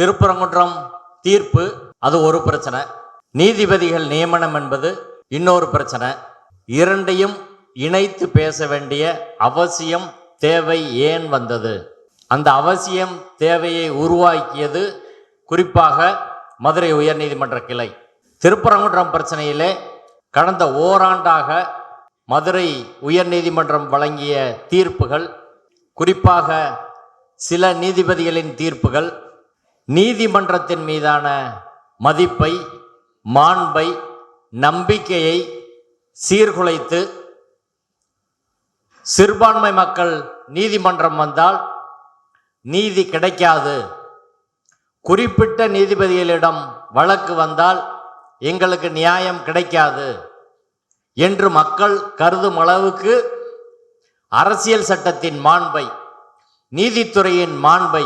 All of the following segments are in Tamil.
திருப்பரங்குன்றம் தீர்ப்பு அது ஒரு பிரச்சனை, நீதிபதிகள் நியமனம் என்பது இன்னொரு பிரச்சனை. இரண்டையும் இணைத்து பேச வேண்டிய அவசியம் தேவை ஏன் வந்தது? அந்த அவசியம் தேவையை உருவாக்கியது குறிப்பாக மதுரை உயர்நீதிமன்ற கிளை. திருப்பரங்குன்றம் பிரச்சனையிலே கடந்த ஓராண்டாக மதுரை உயர்நீதிமன்றம் வழங்கிய தீர்ப்புகள், குறிப்பாக சில நீதிபதிகளின் தீர்ப்புகள் நீதிமன்றத்தின் மீதான மதிப்பை, மாண்பை, நம்பிக்கையை சீர்குலைத்து, சிறுபான்மை மக்கள் நீதிமன்றம் வந்தால் நீதி கிடைக்காது, குறிப்பிட்ட நீதிபதிகளிடம் வழக்கு வந்தால் எங்களுக்கு நியாயம் கிடைக்காது என்று மக்கள் கருதும் அளவுக்கு அரசியல் சட்டத்தின் மாண்பை, நீதித்துறையின் மாண்பை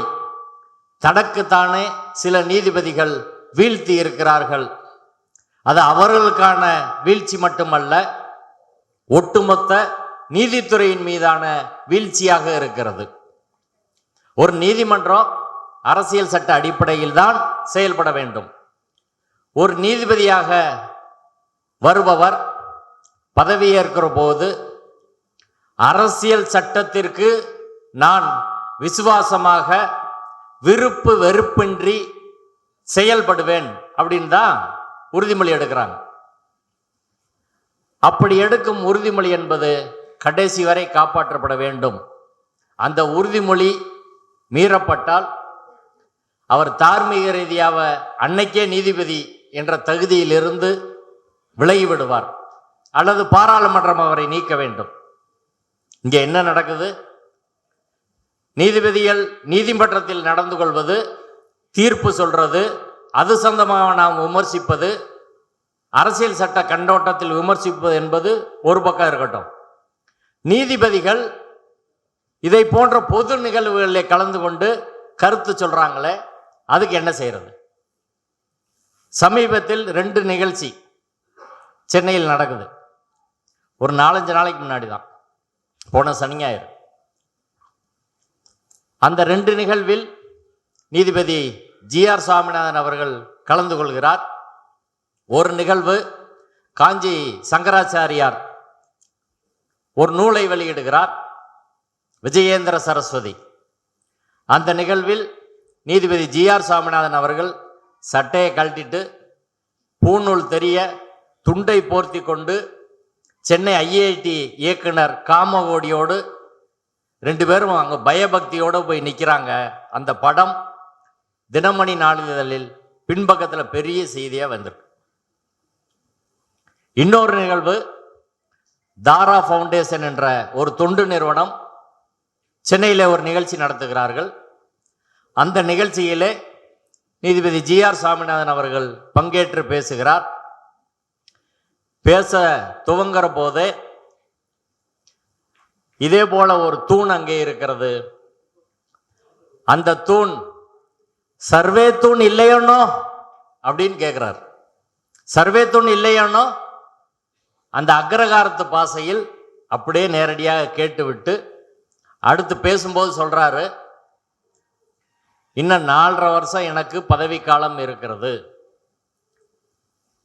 தனக்குத்தானே சில நீதிபதிகள் வீழ்த்தி இருக்கிறார்கள். அது அவர்களுக்கான வீழ்ச்சி மட்டுமல்ல, ஒட்டுமொத்த நீதித்துறையின் மீதான வீழ்ச்சியாக இருக்கிறது. ஒரு நீதிமன்றம் அரசியல் சட்ட அடிப்படையில் தான் செயல்பட வேண்டும். ஒரு நீதிபதியாக வருபவர் பதவியேற்கிற போது அரசியல் சட்டத்திற்கு நான் விசுவாசமாக விருப்பு வெறுப்பின்றி செயல்படுவேன் அப்படின்னு தான் உறுதிமொழி எடுக்கிறாங்க. அப்படி எடுக்கும் உறுதிமொழி என்பது கடைசி வரை காப்பாற்றப்பட வேண்டும். அந்த உறுதிமொழி மீறப்பட்டால் அவர் தார்மீக ரீதியாக அன்னைக்கே நீதிபதி என்ற தகுதியிலிருந்து விலகிவிடுவார், அல்லது பாராளுமன்றம் அவரை நீக்க வேண்டும். இங்கே என்ன நடக்குது? நீதிபதிகள் நீதிமன்றத்தில் நடந்து கொள்வது, தீர்ப்பு சொல்றது, அது சொந்தமாக நாம் விமர்சிப்பது, அரசியல் சட்ட கண்ணோட்டத்தில் விமர்சிப்பது என்பது ஒரு பக்கம் இருக்கட்டும். நீதிபதிகள் இதை போன்ற பொது நிகழ்வுகளில் கலந்து கொண்டு கருத்து சொல்றாங்களே, அதுக்கு என்ன செய்யறது? சமீபத்தில் 2 நிகழ்ச்சி சென்னையில் நடக்குது. ஒரு 4-5 நாளைக்கு முன்னாடி தான், போன சனி ஞாயிறு. அந்த 2 நிகழ்வில் நீதிபதி ஜி.ஆர். சுவாமிநாதன் அவர்கள் கலந்து கொள்கிறார். ஒரு நிகழ்வு காஞ்சி சங்கராச்சாரியார் ஒரு நூலை வெளியிடுகிறார், விஜயேந்திர சரஸ்வதி. அந்த நிகழ்வில் நீதிபதி ஜி.ஆர். சுவாமிநாதன் அவர்கள் சட்டையை கழட்டிட்டு, பூநூல் தெரிய துண்டை போர்த்தி கொண்டு, சென்னை ஐஐடி இயக்குனர் காமகோடியோடு 2 பேரும் அங்கே பயபக்தியோடு போய் நிற்கிறாங்க. அந்த படம் தினமணி நாளிதழில் பின்பக்கத்தில் பெரிய செய்தியாக வந்திருக்கு. இன்னொரு நிகழ்வு, தாரா ஃபவுண்டேஷன் என்ற ஒரு தொண்டு நிறுவனம் சென்னையில் ஒரு நிகழ்ச்சி நடத்துகிறார்கள். அந்த நிகழ்ச்சியிலே நீதிபதி ஜி.ஆர். சுவாமிநாதன் அவர்கள் பங்கேற்று பேசுகிறார். பேச துவங்குற போதே இதே போல ஒரு தூண் அங்கே இருக்கிறது. அந்த தூண் சர்வே தூண் இல்லையோனோ அப்படின்னு கேட்கிறார். சர்வே தூண் இல்லையோனோ அந்த அக்ரகாரத்து பாசையில் அப்படியே நேரடியாக கேட்டுவிட்டு அடுத்து பேசும்போது சொல்றாரு, இன்னும் 4.5 வருஷம் எனக்கு பதவி காலம் இருக்கிறது.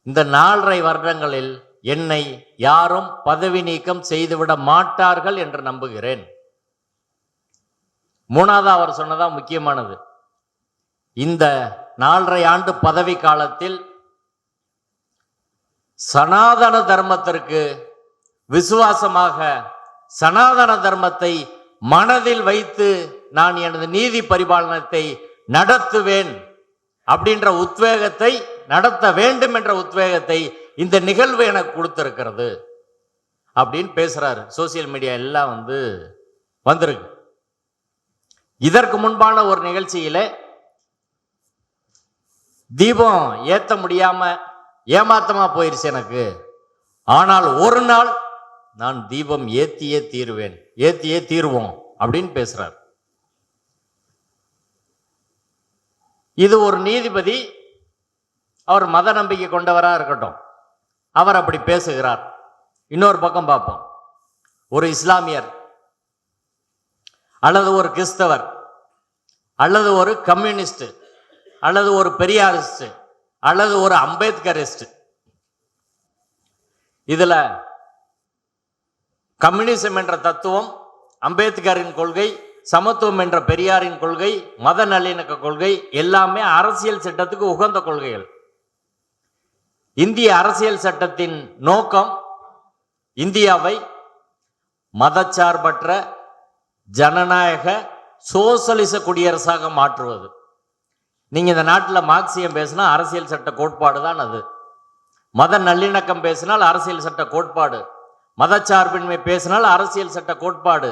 இந்த 4.5 வருடங்களில் என்னை யாரும் பதவி நீக்கம் செய்துவிட மாட்டார்கள் என்று நம்புகிறேன். 3வது அவர் சொன்னதா முக்கியமானது. இந்த 4.5 ஆண்டு பதவி காலத்தில் சனாதன தர்மத்திற்கு விசுவாசமாக, சனாதன தர்மத்தை மனதில் வைத்து நான் எனது நீதி பரிபாலனத்தை நடத்துவேன் அப்படின்ற உத்வேகத்தை, நடத்த வேண்டும் என்ற உத்வேகத்தை இந்த நிகழ்வு எனக்கு கொடுத்திருக்கிறது அப்படின்னு பேசுறாரு. சோசியல் மீடியா எல்லாம் வந்திருக்கு. இதற்கு முன்பான ஒரு நிகழ்ச்சியில தீபம் ஏத்த முடியாம ஏமாத்தமா போயிருச்சு எனக்கு, ஆனால் ஒரு நாள் நான் தீபம் ஏத்தியே தீருவேன், ஏத்தியே தீருவோம் அப்படின்னு பேசுறார். இது ஒரு நீதிபதி, அவர் மத நம்பிக்கை கொண்டவரா இருக்கட்டும், அவர் அப்படி பேசுகிறார். இன்னொரு பக்கம் பார்ப்போம், ஒரு இஸ்லாமியர் அல்லது ஒரு கிறிஸ்தவர் அல்லது ஒரு கம்யூனிஸ்ட் அல்லது ஒரு பெரியாரிஸ்ட் அல்லது ஒரு அம்பேத்கரிஸ்ட். இதுல கம்யூனிசம் என்ற தத்துவம், அம்பேத்கரின் கொள்கை, சமத்துவம் என்ற பெரியாரின் கொள்கை, மத நல்லிணக்க கொள்கை எல்லாமே அரசியல் சட்டத்துக்கு உகந்த கொள்கைகள். இந்திய அரசியல் சட்டத்தின் நோக்கம் இந்தியாவை மதச்சார்பற்ற ஜனநாயக சோசலிச குடியரசாக மாற்றுவது. நீங்க இந்த நாட்டில் மார்க்சியம் பேசினா அரசியல் சட்ட கோட்பாடு தான் அது. மத நல்லிணக்கம் பேசினால் அரசியல் சட்ட கோட்பாடு, மதச்சார்பின்மை பேசினால் அரசியல் சட்ட கோட்பாடு,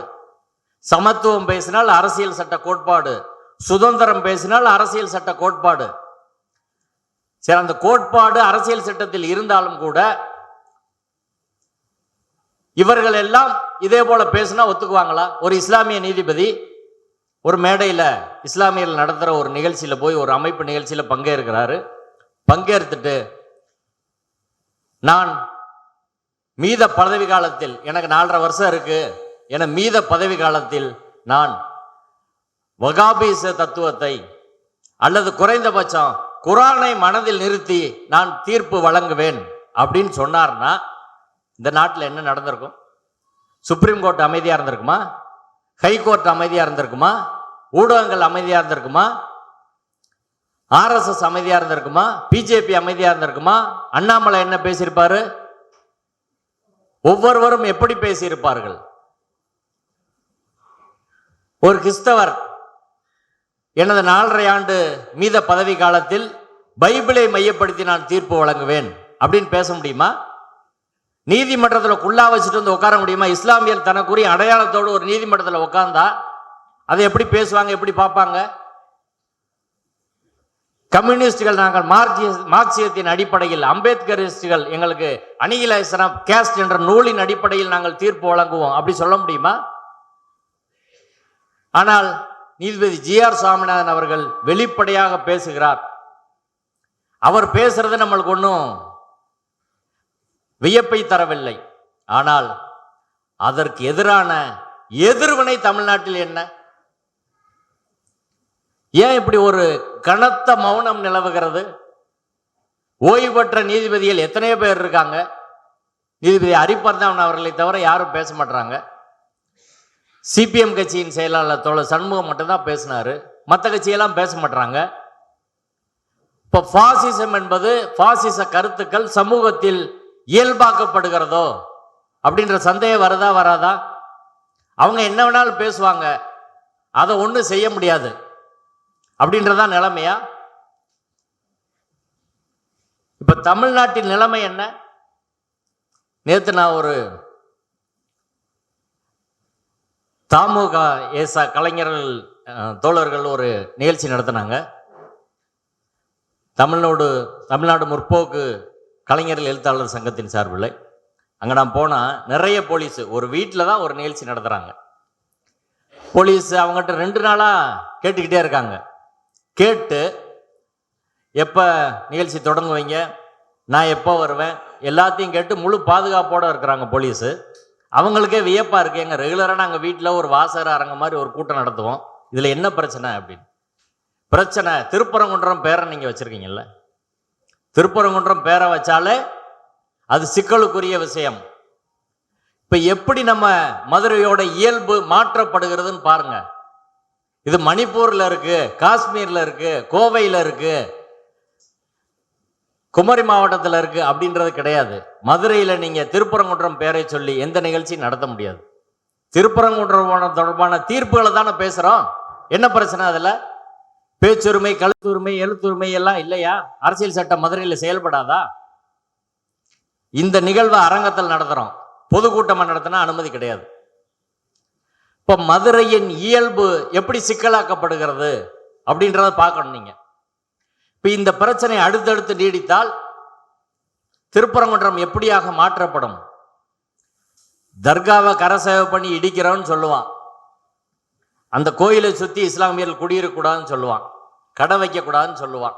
சமத்துவம் பேசினால் அரசியல் சட்ட கோட்பாடு, சுதந்திரம் பேசினால் அரசியல் சட்ட கோட்பாடு. சரி, அந்த கோட்பாடு அரசியல் சட்டத்தில் இருந்தாலும் கூட இவர்கள் எல்லாம் இதே போல பேசினா ஒத்துக்குவாங்களா? ஒரு இஸ்லாமிய நீதிபதி ஒரு மேடையில் இஸ்லாமியர்கள் நடத்துகிற ஒரு நிகழ்ச்சியில் போய் ஒரு அமைப்பு நிகழ்ச்சியில் பங்கேற்கிறாரு. பங்கேற்றுட்டு நான் மீத பதவி காலத்தில், எனக்கு 4.5 வருஷம் இருக்கு, என மீத பதவி காலத்தில் நான் வகாபீச தத்துவத்தை அல்லது குறைந்தபட்சம் குரானை மனதில் நிறுத்தி நான் தீர்ப்பு வழங்குவேன் அப்படின்னு சொன்னார்னா இந்த நாட்டில் என்ன நடந்திருக்கும்? சுப்ரீம் கோர்ட் அமைதியா இருந்திருக்குமா? ஹைகோர்ட் அமைதியா இருந்திருக்குமா? ஊடகங்கள் அமைதியா இருந்திருக்குமா? RSS அமைதியா இருந்திருக்குமா? பிஜேபி அமைதியா இருந்திருக்குமா? அண்ணாமலை என்ன பேசியிருப்பாரு? ஒவ்வொருவரும் எப்படி பேசியிருப்பார்கள்? ஒரு கிறிஸ்தவர் எனது 4.5 ஆண்டு மீத பதவி காலத்தில் பைபிளை மையப்படுத்தி நான் தீர்ப்பு வழங்குவேன் அப்படின்னு பேச முடியுமா? நீதிமன்றத்தில் குள்ளா வச்சுட்டு வந்து உட்கார முடியுமா? இஸ்லாமியர் தனக்குரிய அடையாளத்தோடு ஒரு நீதிமன்றத்தில் உட்கார்ந்தா அதை எப்படி பேசுவாங்க, எப்படி பார்ப்பாங்க? கம்யூனிஸ்டுகள் நாங்கள் மார்க்சியத்தின் அடிப்படையில், அம்பேத்கரிஸ்டுகள் எங்களுக்கு அனிகிலேஷன் ஆஃப் கேஸ்ட் என்ற நூலின் அடிப்படையில் நாங்கள் தீர்ப்பு வழங்குவோம் அப்படி சொல்ல முடியுமா? ஆனால் நீதிபதி GR சாமிநாதன் அவர்கள் வெளிப்படையாக பேசுகிறார். அவர் பேசுறது நம்மளுக்கு ஒன்றும் வியப்பை தரவில்லை. ஆனால் அதற்கு எதிரான எதிர்வினை தமிழ்நாட்டில் என்ன? ஏன் இப்படி ஒரு கனத்த மௌனம் நிலவுகிறது? ஓய்வு பெற்ற நீதிபதிகள் எத்தனையோ பேர் இருக்காங்க. நீதிபதி ஹரிபர்தான் அவர்களை தவிர யாரும் பேச மாட்டாங்க. CPM கட்சியின் செயலாளர் தோழர் சண்முகம் மட்டும்தான் பேசினாரு, மற்ற கட்சியெல்லாம் பேச மாட்டாங்க. இப்போ பாசிசம் என்பது, பாசிச கருத்துக்கள் சமூகத்தில் இயல்பாக்கப்படுகிறதோ அப்படின்ற சந்தேகம் வருதா வராதா? அவங்க என்ன வேணாலும் பேசுவாங்க, அதை ஒன்றும் செய்ய முடியாது அப்படின்றதான் நிலைமையா? இப்ப தமிழ்நாட்டின் நிலைமை என்ன? நேற்று நான் ஒரு தமுக ஏசா கலைஞர்கள் தோழர்கள் ஒரு நிகழ்ச்சி நடத்தினாங்க. தமிழ்நாடு முற்போக்கு கலைஞர்கள் எழுத்தாளர் சங்கத்தின் சார்பில் அங்கே நான் போனால் நிறைய போலீஸ் ஒரு வீட்டில் தான் ஒரு நிகழ்ச்சி நடத்துகிறாங்க. போலீஸ் அவங்ககிட்ட 2 நாளாக கேட்டுக்கிட்டே இருக்காங்க. கேட்டு எப்போ நிகழ்ச்சி தொடங்குவீங்க, நான் எப்போ வருவேன், எல்லாத்தையும் கேட்டு முழு பாதுகாப்போடு இருக்கிறாங்க போலீஸு. அவங்களுக்கே வியப்பாக இருக்கு, எங்கள் ரெகுலராக நாங்கள் வீட்டில் ஒரு வாசகர் அரங்க மாதிரி ஒரு கூட்டம் நடத்துவோம், இதில் என்ன பிரச்சனை அப்படின்னு. பிரச்சனை திருப்பரங்குன்றம் பேரை நீங்கள் வச்சுருக்கீங்கல்ல, திருப்பரங்குன்றம் பேரை வச்சாலே அது சிக்கலுக்குரிய விஷயம். இப்போ எப்படி நம்ம மதுரையோட இயல்பு மாற்றப்படுகிறதுன்னு பாருங்க. இது மணிப்பூரில் இருக்கு, காஷ்மீரில் இருக்கு, கோவையில் இருக்கு, குமரி மாவட்டத்தில் இருக்கு அப்படின்றது கிடையாது. மதுரையில் நீங்கள் திருப்பரங்குன்றம் பேரை சொல்லி எந்த நிகழ்ச்சியும் நடத்த முடியாது. திருப்பரங்குன்றம் தொடர்பான தீர்ப்புகளை தானே பேசுகிறோம். என்ன பிரச்சனை அதில்? பேச்சுரிமை, கழுத்துரிமை, எழுத்துரிமை எல்லாம் இல்லையா? அரசியல் சட்டம் மதுரையில் செயல்படாதா? இந்த நிகழ்வை அரங்கத்தில் நடத்துகிறோம், பொதுக்கூட்டமாக நடத்தினா அனுமதி கிடையாது. இப்போ மதுரையின் இயல்பு எப்படி சிக்கலாக்கப்படுகிறது அப்படின்றத பார்க்கணும் நீங்க. இப்போ இந்த பிரச்சனை அடுத்தடுத்து நீடித்தால் திருப்பரங்குன்றம் எப்படியாக மாற்றப்படும்? தர்காவை கரசேவை பண்ணி இடிக்கிறோன்னு சொல்லுவான், அந்த கோயிலை சுற்றி இஸ்லாமியர்கள் குடியிருக்கக்கூடாதுன்னு சொல்லுவான், கடை வைக்கக்கூடாதுன்னு சொல்லுவான்.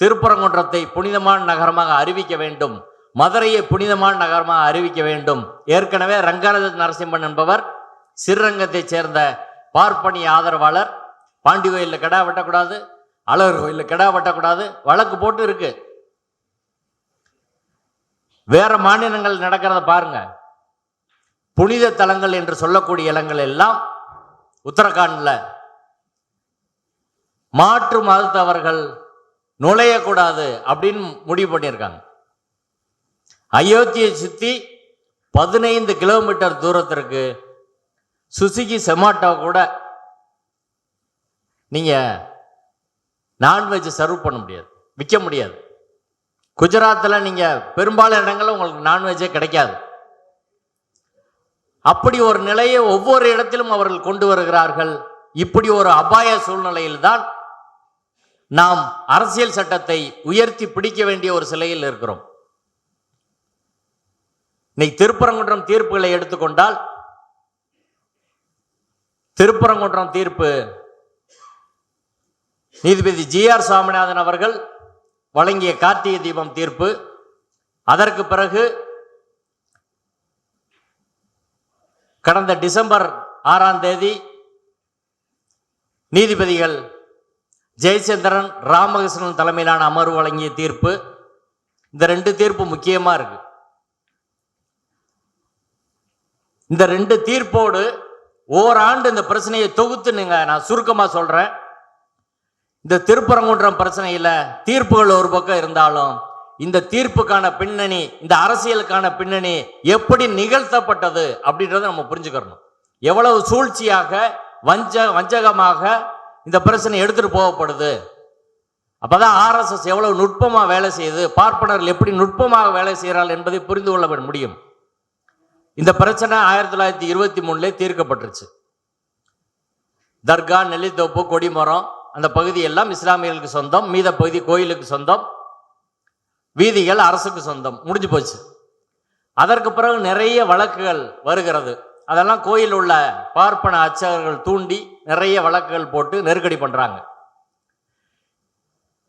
திருப்பரங்குன்றத்தை புனிதமான நகரமாக அறிவிக்க வேண்டும், மதுரையை புனிதமான நகரமாக அறிவிக்க வேண்டும். ஏற்கனவே ரங்கராஜ நரசிம்மன் என்பவர் ஸ்ரீரங்கத்தை சேர்ந்த பார்ப்பனிய ஆதரவாளர், பாண்டி கோயிலில் கடை வெட்டக்கூடாது, அழகர் கோயிலில் கிடா வெட்டக்கூடாது வழக்கு போட்டு இருக்கு. வேற மாநிலங்கள் நடக்கிறத பாருங்க. புனித தலங்கள் என்று சொல்லக்கூடிய இடங்கள் எல்லாம் உத்தரகாண்ட்ல மாற்று மதத்தவர்கள் நுழையக்கூடாது அப்படின்னு முடிவு பண்ணியிருக்காங்க. அயோத்தியை சுற்றி 15 கிலோமீட்டர் தூரத்திற்கு சுசுகி செமாட்டோ கூட நீங்க நான்வெஜ் சர்வ் பண்ண முடியாது, விற்க முடியாது. குஜராத்தில் நீங்க பெரும்பாலான இடங்கள்ல உங்களுக்கு நான்வெஜ்ஜே கிடைக்காது. அப்படி ஒரு நிலையை ஒவ்வொரு இடத்திலும் அவர்கள் கொண்டு வருகிறார்கள். இப்படி ஒரு அபாய சூழ்நிலையில்தான் நாம் அரசியல் சட்டத்தை உயர்த்தி பிடிக்க வேண்டிய ஒரு சிலையில் இருக்கிறோம். இன்னைக்கு திருப்பரங்குன்றம் தீர்ப்புகளை எடுத்துக்கொண்டால், திருப்பரங்குன்றம் தீர்ப்பு நீதிபதி GR சாமிநாதன் அவர்கள் வழங்கிய கார்த்திகை தீபம் தீர்ப்பு, அதற்கு பிறகு கடந்த டிசம்பர் 6ஆம் தேதி நீதிபதிகள் ஜெயச்சந்திரன், ராமகிருஷ்ணன் தலைமையிலான அமர்வு வழங்கிய தீர்ப்பு, இந்த 2 தீர்ப்பு முக்கியமா இருக்கு. இந்த 2 தீர்ப்போடு ஓராண்டு இந்த பிரச்சனையை தொகுத்து நான் சுருக்கமா சொல்றேன். இந்த திருப்பரங்குன்றம் பிரச்சனையில தீர்ப்புகள் ஒரு பக்கம் இருந்தாலும், இந்த தீர்ப்புக்கான பின்னணி, இந்த அரசியலுக்கான பின்னணி எப்படி நிகழ்த்தப்பட்டது அப்படின்றத நம்ம புரிஞ்சுக்கணும். எவ்வளவு சூழ்ச்சியாக வஞ்சகமாக இந்த பிரச்சனை எடுத்துட்டு போகப்படுது. அப்பதான் RSS எவ்வளவு நுட்பமா வேலை செய்யுது, பார்ப்பனர்கள் எப்படி நுட்பமாக வேலை செய்கிறார்கள் என்பதை புரிந்து கொள்ள முடியும். இந்த பிரச்சனை 1923 தீர்க்கப்பட்டுருச்சு. தர்கா, நெல்லித்தோப்பு, கொடிமரம் அந்த பகுதி எல்லாம் இஸ்லாமியர்களுக்கு சொந்தம், மீத பகுதி கோயிலுக்கு சொந்தம், வீதிகள் அரசுக்கு சொந்தம், முடிஞ்சு போச்சு. அதற்கு பிறகு நிறைய வழக்குகள் வருகிறது. அதெல்லாம் கோயில் உள்ள பார்ப்பன அர்ச்சகர்கள் தூண்டி நிறைய வழக்குகள் போட்டு நெருக்கடி பண்றாங்க.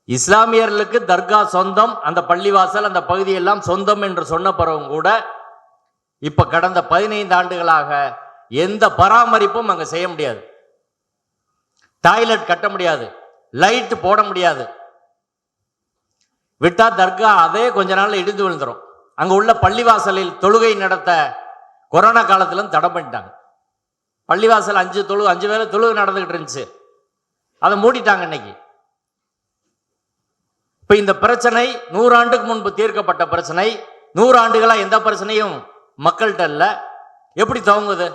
இஸ்லாமியர்களுக்கு தர்கா சொந்தம், அந்த பள்ளிவாசல் அந்த பகுதியெல்லாம் சொந்தம் என்று சொன்ன பிறகும் கூட இப்ப கடந்த 15 ஆண்டுகளாக எந்த பராமரிப்பும் அங்க செய்ய முடியாது. டாய்லெட் கட்ட முடியாது, லைட் போட முடியாது. விட்டா தர்கா அதே கொஞ்ச நாள்ல இடிந்து விழுந்துரும். அங்க உள்ள பள்ளிவாசலில் தொழுகை நடத்த கொரோனா காலத்திலும் தடை பண்ணிட்டாங்க. பள்ளிவாசல் 5 வேளை தொழுகை நடந்துகிட்டு இருந்துச்சு, அதை மூடிட்டாங்க. இன்னைக்கு இப்ப இந்த பிரச்சனை 100 ஆண்டுக்கு முன்பு தீர்க்கப்பட்ட பிரச்சனை 100 ஆண்டுகளா எந்த பிரச்சனையும் மக்கள்கிட்ட இல்ல. எப்படி துவங்குது?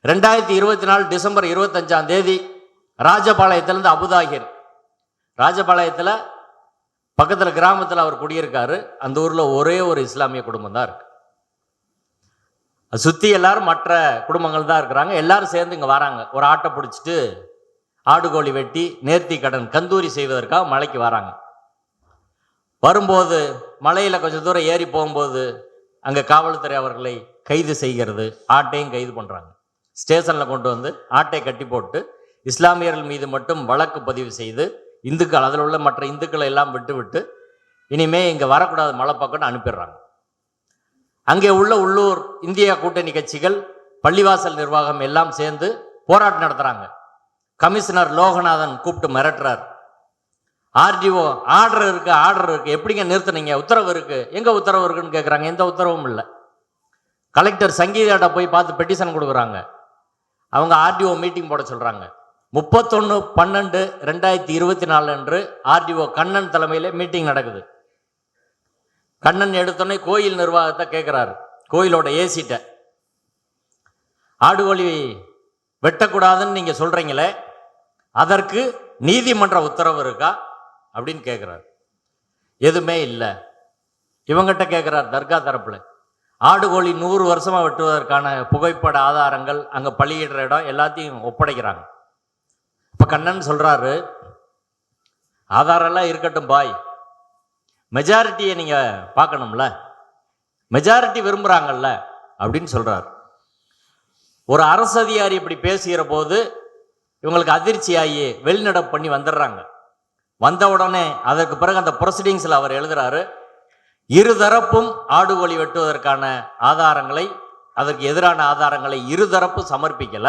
2024 டிசம்பர் 25ஆம் தேதி ராஜபாளையத்திலிருந்து அபுதாகிர், ராஜபாளையத்தில் பக்கத்தில் கிராமத்தில் அவர் குடியிருக்காரு. அந்த ஊரில் ஒரே ஒரு இஸ்லாமிய குடும்பம் தான் இருக்கு. சுற்றி எல்லாரும் மற்ற குடும்பங்கள் தான் இருக்கிறாங்க. எல்லாரும் சேர்ந்து இங்கே வராங்க. ஒரு ஆட்டை பிடிச்சிட்டு ஆடு கோழி வெட்டி நேர்த்தி கடன் கந்தூரி செய்வதற்காக மலைக்கு வராங்க. வரும்போது மலையில் கொஞ்சம் தூரம் ஏறி போகும்போது அங்கே காவல்துறை அவர்களை கைது செய்கிறது. ஆட்டையும் கைது பண்ணுறாங்க. ஸ்டேஷனில் கொண்டு வந்து ஆட்டை கட்டி போட்டு இஸ்லாமியர்கள் மீது மட்டும் வழக்கு பதிவு செய்து இந்துக்கள், அதில் உள்ள மற்ற இந்துக்களை எல்லாம் விட்டு இனிமே இங்கே வரக்கூடாது மலை பக்கம்னு அனுப்பிடுறாங்க. அங்கே உள்ள உள்ளூர் இந்தியா கூட்டணி கட்சிகள், பள்ளிவாசல் நிர்வாகம் எல்லாம் சேர்ந்து போராட்டம் நடத்துறாங்க. கமிஷனர் லோகநாதன் கூப்பிட்டு மிரட்டுறார். RDO ஆர்டர் இருக்கு, எப்படிங்க நிறுத்துனீங்க? உத்தரவு இருக்கு. எங்க உத்தரவு இருக்குன்னு கேட்குறாங்க. எந்த உத்தரவும் இல்லை. கலெக்டர் சங்கீதாட்ட போய் பார்த்து பெட்டிஷன் கொடுக்குறாங்க. அவங்க RDO மீட்டிங் போட சொல்றாங்க. 31/12/2024 அன்று RDO கண்ணன் தலைமையில மீட்டிங் நடக்குது. கண்ணன் எடுத்தோடனே கோயில் நிர்வாகத்தை கேட்கிறாரு, கோயிலோட ஏசிட்ட, ஆடுகோழி வெட்டக்கூடாதுன்னு நீங்க சொல்றீங்களே, அதற்கு நீதிமன்ற உத்தரவு இருக்கா அப்படின்னு கேட்கிறார். எதுவுமே இல்லை. இவங்கிட்ட கேட்கிறார் தர்கா தரப்புல. ஆடுகோழி 100 வருஷமா வெட்டுவதற்கான புகைப்பட ஆதாரங்கள், அங்க பலியிடுற இடம் எல்லாத்தையும் ஒப்படைக்கிறாங்க. இப்ப கண்ணன் சொல்றாரு, ஆதாரம் எல்லாம் இருக்கட்டும் பாய், மெஜாரிட்டியை நீங்க பார்க்கணும்ல, மெஜாரிட்டி விரும்புறாங்கல்ல அப்படின்னு சொல்றாரு. ஒரு அரசு அதிகாரி இப்படி பேசுகிற போது இவங்களுக்கு அதிர்ச்சியாகி வெளிநடப்பு பண்ணி வந்துடுறாங்க. வந்த உடனே அதற்கு பிறகு அந்த ப்ரொசீடிங்ஸ்ல அவர் எழுதுறாரு, இருதரப்பும் ஆடுகோழி வெட்டுவதற்கான ஆதாரங்களை, அதற்கு எதிரான ஆதாரங்களை இருதரப்பும் சமர்ப்பிக்கல.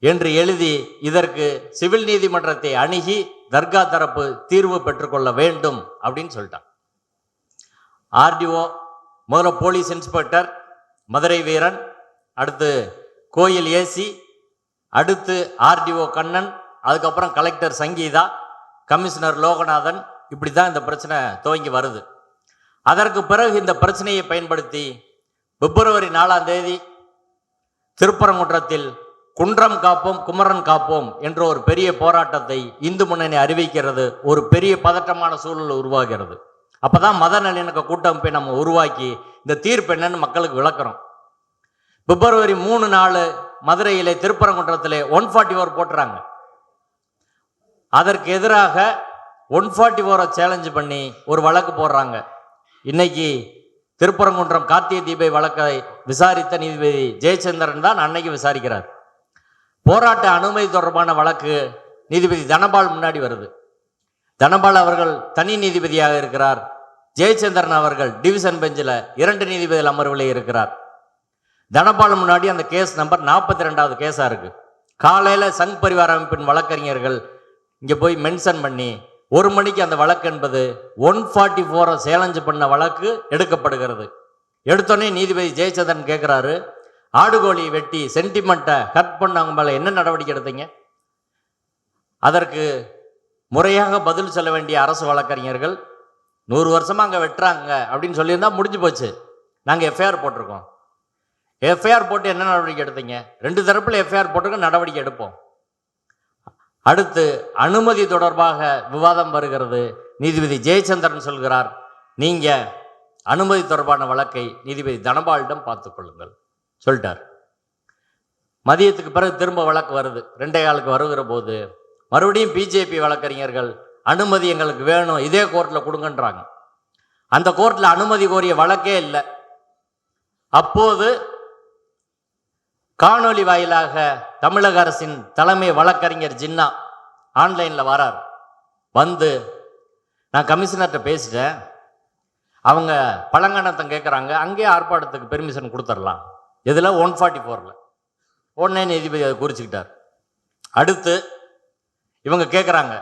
என்று எழுதி இதற்கு சிவில் நீதிமன்றத்தை அணுகி தர்கா தரப்பு தீர்வு பெற்றுக்கொள்ள வேண்டும் அப்படின்னு சொல்லிட்டான். ஆர்டிஓ முதல்ல போலீஸ் இன்ஸ்பெக்டர் மதுரை வீரன், அடுத்து கோயில் ஏசி, அடுத்து ஆர்டிஓ கண்ணன், அதுக்கப்புறம் கலெக்டர் சங்கீதா, கமிஷனர் லோகநாதன், இப்படி தான் இந்த பிரச்சனை துவங்கி வருது. அதற்கு பிறகு இந்த பிரச்சனையை பயன்படுத்தி பிப்ரவரி 4ஆம் தேதி திருப்பரங்குன்றத்தில் குன்றம் காப்போம் குமரன் காப்போம் என்ற ஒரு பெரிய போராட்டத்தை இந்து முன்னணி அறிவிக்கிறது. ஒரு பெரிய பதட்டமான சூழல் உருவாகிறது. அப்பதான் மத நல்லிணக்க கூட்டமைப்பை நம்ம உருவாக்கி இந்த தீர்ப்பு என்னன்னு மக்களுக்கு விளக்குறோம். பிப்ரவரி 3 நாள் மதுரையிலே திருப்பரங்குன்றத்திலே 144 போட்டுறாங்க. அதற்கு எதிராக 144 சேலஞ்சு பண்ணி ஒரு வழக்கு போடுறாங்க. இன்னைக்கு திருப்பரங்குன்றம் கார்த்திகை தீபை வழக்கை விசாரித்த நீதிபதி ஜெயச்சந்திரன் தான் அன்னைக்கு விசாரிக்கிறார். போராட்ட அனுமதி தொடர்பான வழக்கு நீதிபதி தனபால் முன்னாடி வருது. தனபால் அவர்கள் தனி நீதிபதியாக இருக்கிறார். ஜெயச்சந்திரன் அவர்கள் டிவிஷன் பெஞ்சில் 2 நீதிபதிகள் அமர்வில் இருக்கிறார். தனபால் முன்னாடி அந்த கேஸ் நம்பர் 42வது கேஸா இருக்கு. காலையில சங் பரிவார அமைப்பின் வழக்கறிஞர்கள் இங்க போய் மென்ஷன் பண்ணி 1 மணிக்கு அந்த வழக்கு என்பது 144 சேலஞ்சு பண்ண வழக்கு எடுக்கப்படுகிறது. எடுத்தோடனே நீதிபதி ஜெயச்சந்திரன் கேட்கிறாரு, ஆடுகோழி வெட்டி சென்டிமெண்ட்டை கட் பண்ணவங்க மேல என்ன நடவடிக்கை எடுத்தீங்க? அதற்கு முறையாக பதில் சொல்ல வேண்டிய அரசு வழக்கறிஞர்கள் 100 வருஷமா அங்கே வெட்டுறாங்க அப்படின்னு சொல்லியிருந்தா முடிஞ்சு போச்சு. நாங்கள் எஃப்ஐஆர் போட்டிருக்கோம். எஃப்ஐஆர் போட்டு என்ன நடவடிக்கை எடுத்தீங்க? 2 தரப்புல எஃப்ஐஆர் போட்டிருக்க, நடவடிக்கை எடுப்போம். அடுத்து அனுமதி தொடர்பாக விவாதம் வருகிறது. நீதிபதி ஜெயச்சந்திரன் சொல்கிறார், நீங்க அனுமதி தொடர்பான வழக்கை நீதிபதி தனபாலிடம் பார்த்துக் கொள்ளுங்கள் சொல்லிட்டார். மதியத்துக்கு பிறகு திரும்ப வழக்கு வருது. 2:15 வருகிற போது மறுபடியும் பிஜேபி வழக்கறிஞர்கள் அனுமதி எங்களுக்கு வேணும், இதே கோர்ட்டில் கொடுங்கன்றாங்க. அந்த கோர்ட்டில் அனுமதி கோரிய வழக்கே இல்லை. அப்போது காணொலி வாயிலாக தமிழக அரசின் தலைமை வழக்கறிஞர் ஜின்னா ஆன்லைனில் வரார். வந்து நான் கமிஷனர்கிட்ட பேசிட்டேன், அவங்க பழங்கணத்தம் கேட்குறாங்க, அங்கேயே ஆர்ப்பாட்டத்துக்கு பெர்மிஷன் கொடுத்துடலாம். இதில் 144ல் உடனே நீதிபதி அதை குறிச்சுக்கிட்டார். அடுத்து இவங்க கேட்குறாங்க,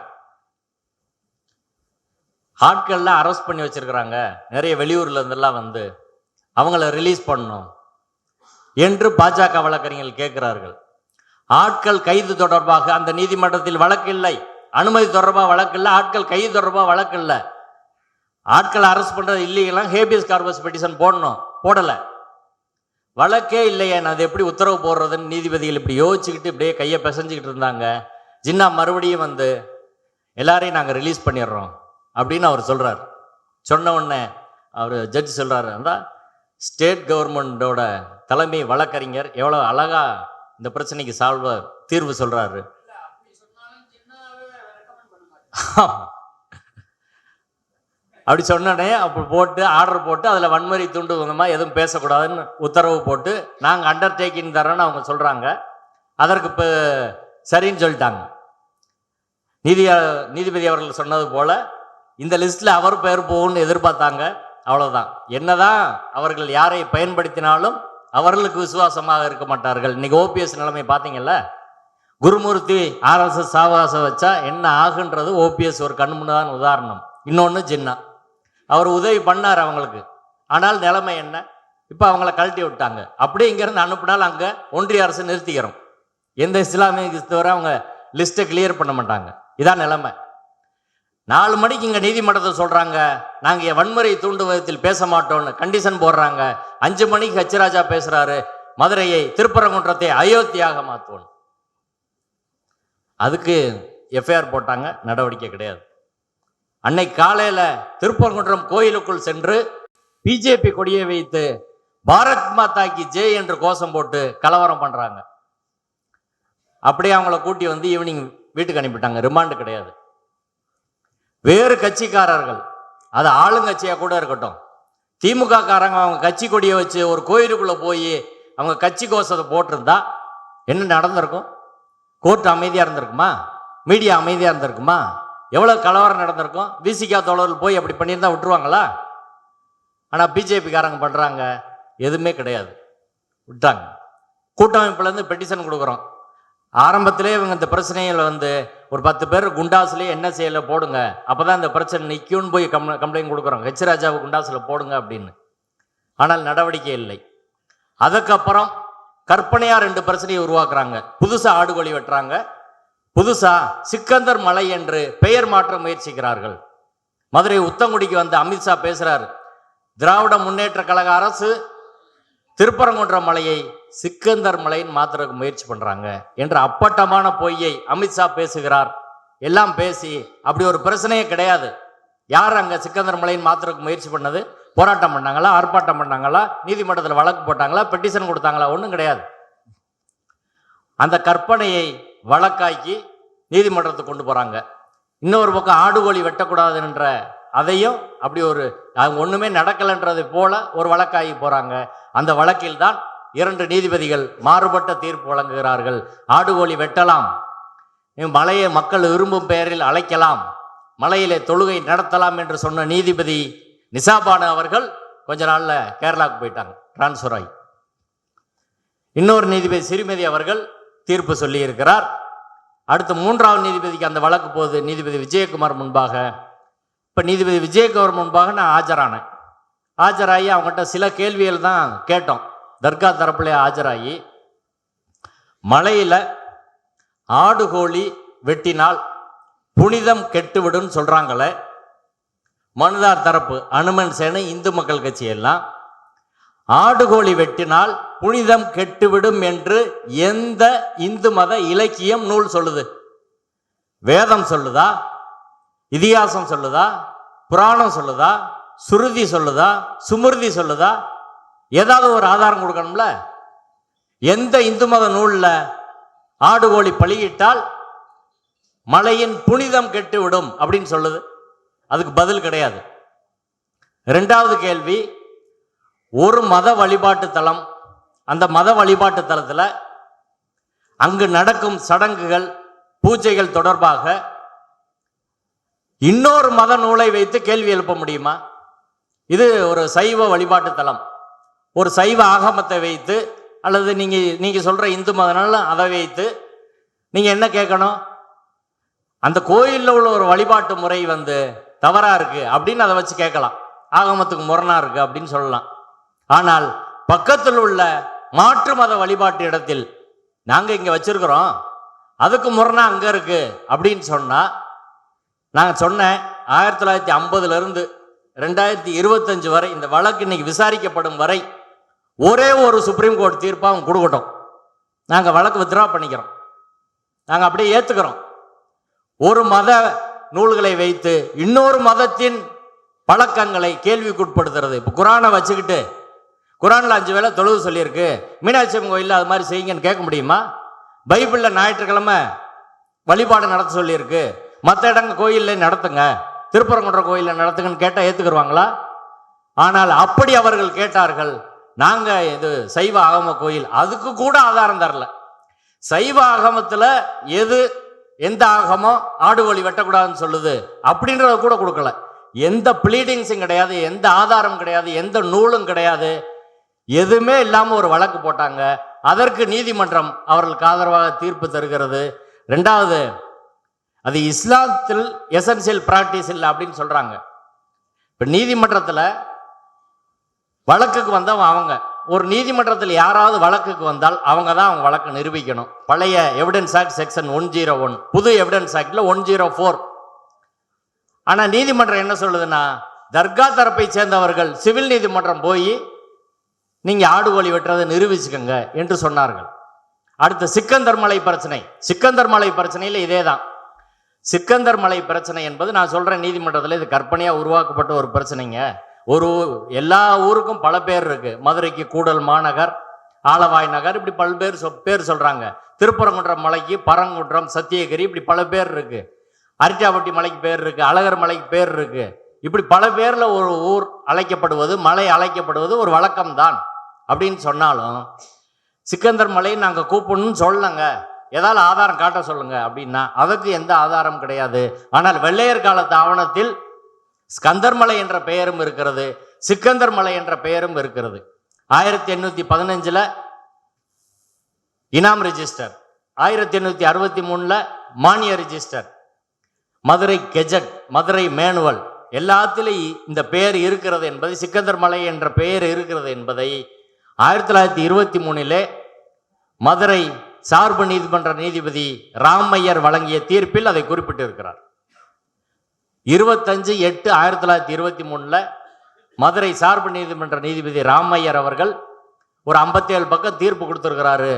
ஆட்கள்லாம் அரெஸ்ட் பண்ணி வச்சிருக்கிறாங்க, நிறைய வெளியூர்ல இருந்தெல்லாம் வந்து அவங்கள ரிலீஸ் பண்ணணும் என்று பாஜக வழக்கறிஞர்கள் கேட்கிறார்கள். ஆட்கள் கைது தொடர்பாக அந்த நீதிமன்றத்தில் வழக்கு இல்லை, அனுமதி தொடர்பாக வழக்கு இல்லை, ஆட்கள் கைது தொடர்பாக வழக்கு இல்லை. ஆட்கள் அரெஸ்ட் பண்றது இல்லையெல்லாம் ஹேபியஸ் கார்பஸ் பெட்டிஷன் போடணும், போடலை. வழக்கே இல்லையே, அது எப்படி உத்தரவு போடுறதுன்னு நீதிபதிகள் இப்படி யோசிச்சுக்கிட்டு இப்படியே கையை பிசைஞ்சுக்கிட்டு இருந்தாங்க. ஜின்னா மறுபடியும் வந்து எல்லாரையும் நாங்கள் ரிலீஸ் பண்ணிடுறோம் அப்படின்னு அவர் சொல்றார். சொன்ன உடனே அவர் ஜட்ஜ் சொல்றாரு, அந்த ஸ்டேட் கவர்மெண்டோட தலைமை வழக்கறிஞர் எவ்வளவு அழகா இந்த பிரச்சனைக்கு தீர்வு சொல்றாரு. அப்படி சொன்னோடனே அப்படி போட்டு ஆர்டர் போட்டு அதில் வன்முறை தூண்டு வந்தமாக எதுவும் பேசக்கூடாதுன்னு உத்தரவு போட்டு நாங்கள் அண்டர்டேக்கிங் தரோன்னு அவங்க சொல்கிறாங்க. அதற்கு இப்போ சரின்னு சொல்லிட்டாங்க. நீதிபதி அவர்கள் சொன்னது போல இந்த லிஸ்ட்டில் அவர் பெயர் போகும்னு எதிர்பார்த்தாங்க. அவ்வளோதான். என்னதான் அவர்கள் யாரை பயன்படுத்தினாலும் அவர்களுக்கு விசுவாசமாக இருக்க மாட்டார்கள். இன்னைக்கு ஓபிஎஸ் நிலைமை பார்த்தீங்கல்ல, குருமூர்த்தி ஆர்எஸ்எஸ் சாவகாசம் வச்சா என்ன ஆகுன்றது ஓபிஎஸ் ஒரு கண்முன்னதான் உதாரணம். இன்னொன்று ஜின்னா, அவர் உதவி பண்ணார் அவங்களுக்கு. ஆனால் நிலைமை என்ன? இப்போ அவங்கள கழட்டி விட்டாங்க. அப்படியே இங்கேருந்து அனுப்பினாலும் அங்கே ஒன்றிய அரசு நிறுத்திக்கிறோம். எந்த இஸ்லாமிய கிறிஸ்தவரை அவங்க லிஸ்ட்டை கிளியர் பண்ண மாட்டாங்க. இதான் நிலைமை. 4 மணிக்கு இங்கே நீதிமன்றத்தை சொல்கிறாங்க, நாங்கள் வன்முறை தூண்டும் விதத்தில் பேச மாட்டோம்னு கண்டிஷன் போடுறாங்க. 5 மணிக்கு ஹச்ராஜா பேசுகிறாரு, மதுரையை திருப்பரங்குன்றத்தை அயோத்தியாக மாற்றுவோம். அதுக்கு எஃப்ஐஆர் போட்டாங்க, நடவடிக்கை கிடையாது. அன்னைக்கு காலையில் திருப்பரங்குன்றம் கோயிலுக்குள் சென்று பிஜேபி கொடியை வைத்து பாரத் மாதா கி ஜெய் என்று கோஷம் போட்டு கலவரம் பண்ணுறாங்க. அப்படியே அவங்கள கூட்டி வந்து ஈவினிங் வீட்டுக்கு அனுப்பிட்டாங்க. ரிமாண்டு கிடையாது. வேறு கட்சிக்காரர்கள், அது ஆளுங்கட்சியாக கூட இருக்கட்டும், திமுக காரங்க அவங்க கட்சி கொடியை வச்சு ஒரு கோயிலுக்குள்ளே போய் அவங்க கட்சி கோஷத்தை போட்டிருந்தா என்ன நடந்திருக்கும்? கோர்ட் அமைதியாக இருந்திருக்குமா? மீடியா அமைதியாக இருந்திருக்குமா? எவ்வளோ கலவரம் நடந்திருக்கும்? விசிகா தோழர்கள் போய் அப்படி பண்ணியிருந்தா விட்டுருவாங்களா? ஆனால் பிஜேபிக்காரங்க பண்ணுறாங்க, எதுவுமே கிடையாது, விட்டாங்க. கூட்டமைப்புலேருந்து பெட்டிஷன் கொடுக்குறோம், ஆரம்பத்திலே இவங்க இந்த பிரச்சனையில் ஒரு 10 பேர் குண்டாஸ்லேயே என்ன செய்யலை போடுங்க, அப்போதான் இந்த பிரச்சனை நிற்கும்னு போய் கம்ப்ளைண்ட் கொடுக்குறோம், ஹெச் ராஜாவை குண்டாஸில் போடுங்க அப்படின்னு. ஆனால் நடவடிக்கை இல்லை. அதுக்கப்புறம் கற்பனையா 2 பிரச்சனையை உருவாக்குறாங்க. புதுசா ஆடுகோழி வெட்டுறாங்க, புதுசா சிக்கந்தர் மலை என்று பெயர் மாற்ற முயற்சிக்கிறார்கள். மதுரை உத்தங்குடிக்கு வந்த அமித்ஷா பேசுறாரு, திராவிட முன்னேற்ற கழக அரசு திருப்பரங்குன்ற மலையை சிக்கந்தர் மலைன்னு மாத்திரக்கு முயற்சி பண்றாங்க என்ற அப்பட்டமான பொய்யை அமித்ஷா பேசுகிறார். எல்லாம் பேசி அப்படி ஒரு பிரச்சனையே கிடையாது. யார் அங்க சிக்கந்தர் மலைன்னு மாத்திரக்கு முயற்சி பண்ணது? போராட்டம் பண்ணாங்களா, ஆர்ப்பாட்டம் பண்ணாங்களா, நீதிமன்றத்தில் வழக்கு போட்டாங்களா, பெட்டிஷன் கொடுத்தாங்களா? ஒன்றும் கிடையாது. அந்த கற்பனையை வழக்காக்கி நீதிமன்றத்துக்கு கொண்டு போறாங்க. இன்னொரு பக்கம் ஆடுகோழி வெட்டக்கூடாது என்ற அதையும் அப்படி ஒரு ஒண்ணுமே நடக்கலைன்றது போல ஒரு வழக்காகி போறாங்க. அந்த வழக்கில் தான் 2 நீதிபதிகள் மாறுபட்ட தீர்ப்பு வழங்குகிறார்கள். ஆடுகோழி வெட்டலாம், மலையை மக்கள் விரும்பும் பெயரில் அழைக்கலாம், மலையிலே தொழுகை நடத்தலாம் என்று சொன்ன நீதிபதி நிசாபானு அவர்கள் கொஞ்ச நாள்ல கேரளாவுக்கு போயிட்டாங்க, டிரான்ஸ்பர் ஆகி. இன்னொரு நீதிபதி சிறுமதி அவர்கள் தீர்ப்பு சொல்லி இருக்கிறார். அடுத்து 3வது நீதிபதிக்கு அந்த வழக்கு போகுது, நீதிபதி விஜயகுமார் முன்பாக. இப்போ நீதிபதி விஜயகுமார் முன்பாக நான் ஆஜரானேன். ஆஜராகி அவங்ககிட்ட சில கேள்விகள் தான் கேட்டோம். தர்கா தரப்புல ஆஜராகி, மலையில ஆடுகோழி வெட்டினால் புனிதம் கெட்டுவிடும் சொல்றாங்களே, மனுதார் தரப்பு அனுமன் சேனை இந்து மக்கள் கட்சி எல்லாம் ஆடுகோழி வெட்டினால் புனிதம் கெட்டுவிடும் என்று எந்த இந்து மத இலக்கியம் நூல் சொல்லுது? வேதம் சொல்லுதா? இதிகாசம் சொல்லுதா? புராணம் சொல்லுதா? சுருதி சொல்லுதா? சுமிருதி சொல்லுதா? ஏதாவது ஒரு ஆதாரம் கொடுக்கணும்ல. எந்த இந்து மத நூல்ல ஆடுகோழி பலியிட்டால் மலையின் புனிதம் கெட்டுவிடும் அப்படின்னு சொல்லுது? அதுக்கு பதில் கிடையாது. 2வது கேள்வி, ஒரு மத வழிபாட்டு தலம், அந்த மத வழிபாட்டு தலத்தில் அங்கு நடக்கும் சடங்குகள் பூஜைகள் தொடர்பாக இன்னொரு மத நூலை வைத்து கேள்வி எழுப்ப முடியுமா? இது ஒரு சைவ வழிபாட்டு தலம், ஒரு சைவ ஆகமத்தை வைத்து அல்லது நீங்க சொல்ற இந்து மதனால அதை வைத்து நீங்க என்ன கேட்கணும்? அந்த கோயிலில் உள்ள ஒரு வழிபாட்டு முறை தவறா இருக்கு அப்படின்னு அதை வச்சு கேட்கலாம், ஆகமத்துக்கு முரணா இருக்கு அப்படின்னு சொல்லலாம். ஆனால் பக்கத்தில் உள்ள மாற்று மத வழிபாட்டு இடத்தில் நாங்க இங்க வச்சிருக்கிறோம், அதுக்கு முரணா அங்க இருக்கு அப்படின்னு சொன்னா, நாங்க சொன்னேன் 1950 இருந்து 2025 வரை இந்த வழக்கு இன்னைக்கு விசாரிக்கப்படும் வரை ஒரே ஒரு சுப்ரீம் கோர்ட் தீர்ப்பா அவங்க கொடுக்கட்டும், நாங்க வழக்கு வித்ரா பண்ணிக்கிறோம், நாங்க அப்படியே ஏத்துக்கிறோம். ஒரு மத நூல்களை வைத்து இன்னொரு மதத்தின் பழக்கங்களை கேள்விக்குட்படுத்துறது. இப்போ குரானை வச்சுக்கிட்டு குரானில் 5 வேளை தொழுவு சொல்லியிருக்கு, மீனாட்சி அம்மன் கோயிலில் அது மாதிரி செய்யுங்கன்னு கேட்க முடியுமா? பைபிளில் ஞாயிற்றுக்கிழமை வழிபாடு நடத்த சொல்லியிருக்கு, மற்ற இடங்க கோயிலில் நடத்துங்க, திருப்பரங்குன்ற கோயிலில் நடத்துங்கன்னு கேட்டால் ஏற்றுக்குருவாங்களா? ஆனால் அப்படி அவர்கள் கேட்டார்கள். நாங்கள் இது சைவ ஆகம கோயில், அதுக்கு கூட ஆதாரம் தரல. சைவ ஆகமத்தில் எந்த ஆகமம் ஆடுகோழி வெட்டக்கூடாதுன்னு சொல்லுது அப்படின்றத கூட கொடுக்கல. எந்த ப்ளீடிங்ஸும் கிடையாது, எந்த ஆதாரம் கிடையாது, எந்த நூலும் கிடையாது, எதுவுமே இல்லாமல் ஒரு வழக்கு போட்டாங்க. அதற்கு நீதிமன்றம் அவர்களுக்கு ஆதரவாக தீர்ப்பு தருகிறது. 2வது, அது இஸ்லாத்தில் எசென்சியல் பிராக்டிஸ் இல்லை அப்படின்னு சொல்றாங்க. இப்போ நீதிமன்றத்தில் வழக்குக்கு வந்தவங்க அவங்க, ஒரு நீதிமன்றத்தில் யாராவது வழக்குக்கு வந்தால் அவங்க தான் அவங்க வழக்கு நிரூபிக்கணும். பழைய எவிடன்ஸ் ஆக்ட் செக்ஷன் 101, புது எவிடன்ஸ் ஆக்ட்ல 104. ஆனா நீதிமன்றம் என்ன சொல்லுதுன்னா, தர்கா தரப்பை சேர்ந்தவர்கள் சிவில் நீதிமன்றம் போய் நீங்க ஆடுகோழி வெட்டுறதை நிரூபிச்சுக்கங்க என்று சொன்னார்கள். அடுத்த சிக்கந்தர் மலை பிரச்சனை, சிக்கந்தர் மலை பிரச்சனையில் இதே தான். சிக்கந்தர் மலை பிரச்சனை என்பது நான் சொல்றேன், நீதிமன்றத்தில் இது கற்பனையா உருவாக்கப்பட்ட ஒரு பிரச்சனைங்க. எல்லா ஊருக்கும் பல பேர் இருக்கு. மதுரைக்கு கூடல் மாநகர், ஆலவாய் நகர், இப்படி பல்வேறு பேர் சொல்றாங்க. திருப்பரங்குன்றம் மலைக்கு பரங்குன்றம், சத்தியகிரி, இப்படி பல பேர் இருக்கு. அரிட்டாபட்டி மலைக்கு பேர் இருக்கு, அழகர் மலைக்கு பேர் இருக்கு. இப்படி பல பேர்ல ஒரு ஊர் அழைக்கப்படுவது, மலை அழைக்கப்படுவது ஒரு வழக்கம்தான். அப்படின்னு சொன்னாலும் சிக்கந்தர் மலை நாங்க கூப்பிடணும்னு சொல்லலங்க, ஏதாவது ஆதாரம் காட்ட சொல்லுங்க அப்படின்னா அதுக்கு எந்த ஆதாரம் கிடையாது. ஆனால் வெள்ளையர் காலத்து ஆவணத்தில் ஸ்கந்தர் மலை என்ற பெயரும் இருக்கிறது, சிக்கந்தர் மலை என்ற பெயரும் இருக்கிறது. 1815 இனாம் ரிஜிஸ்டர், 1863 மானிய register, Madurai cadet, Madurai manual எல்லாத்திலையும் இந்த பெயர் இருக்கிறது என்பதை, சிக்கந்தர் மலை என்ற பெயர் இருக்கிறது என்பதை 1923 மதுரை சார்பு நீதிமன்ற நீதிபதி ராமையர் வழங்கிய தீர்ப்பில் அதை குறிப்பிட்டிருக்கிறார். 25/8/1923 மதுரை சார்பு நீதிமன்ற நீதிபதி ராமையர் அவர்கள் ஒரு 57 பக்கம் தீர்ப்பு கொடுத்திருக்கிறாரு.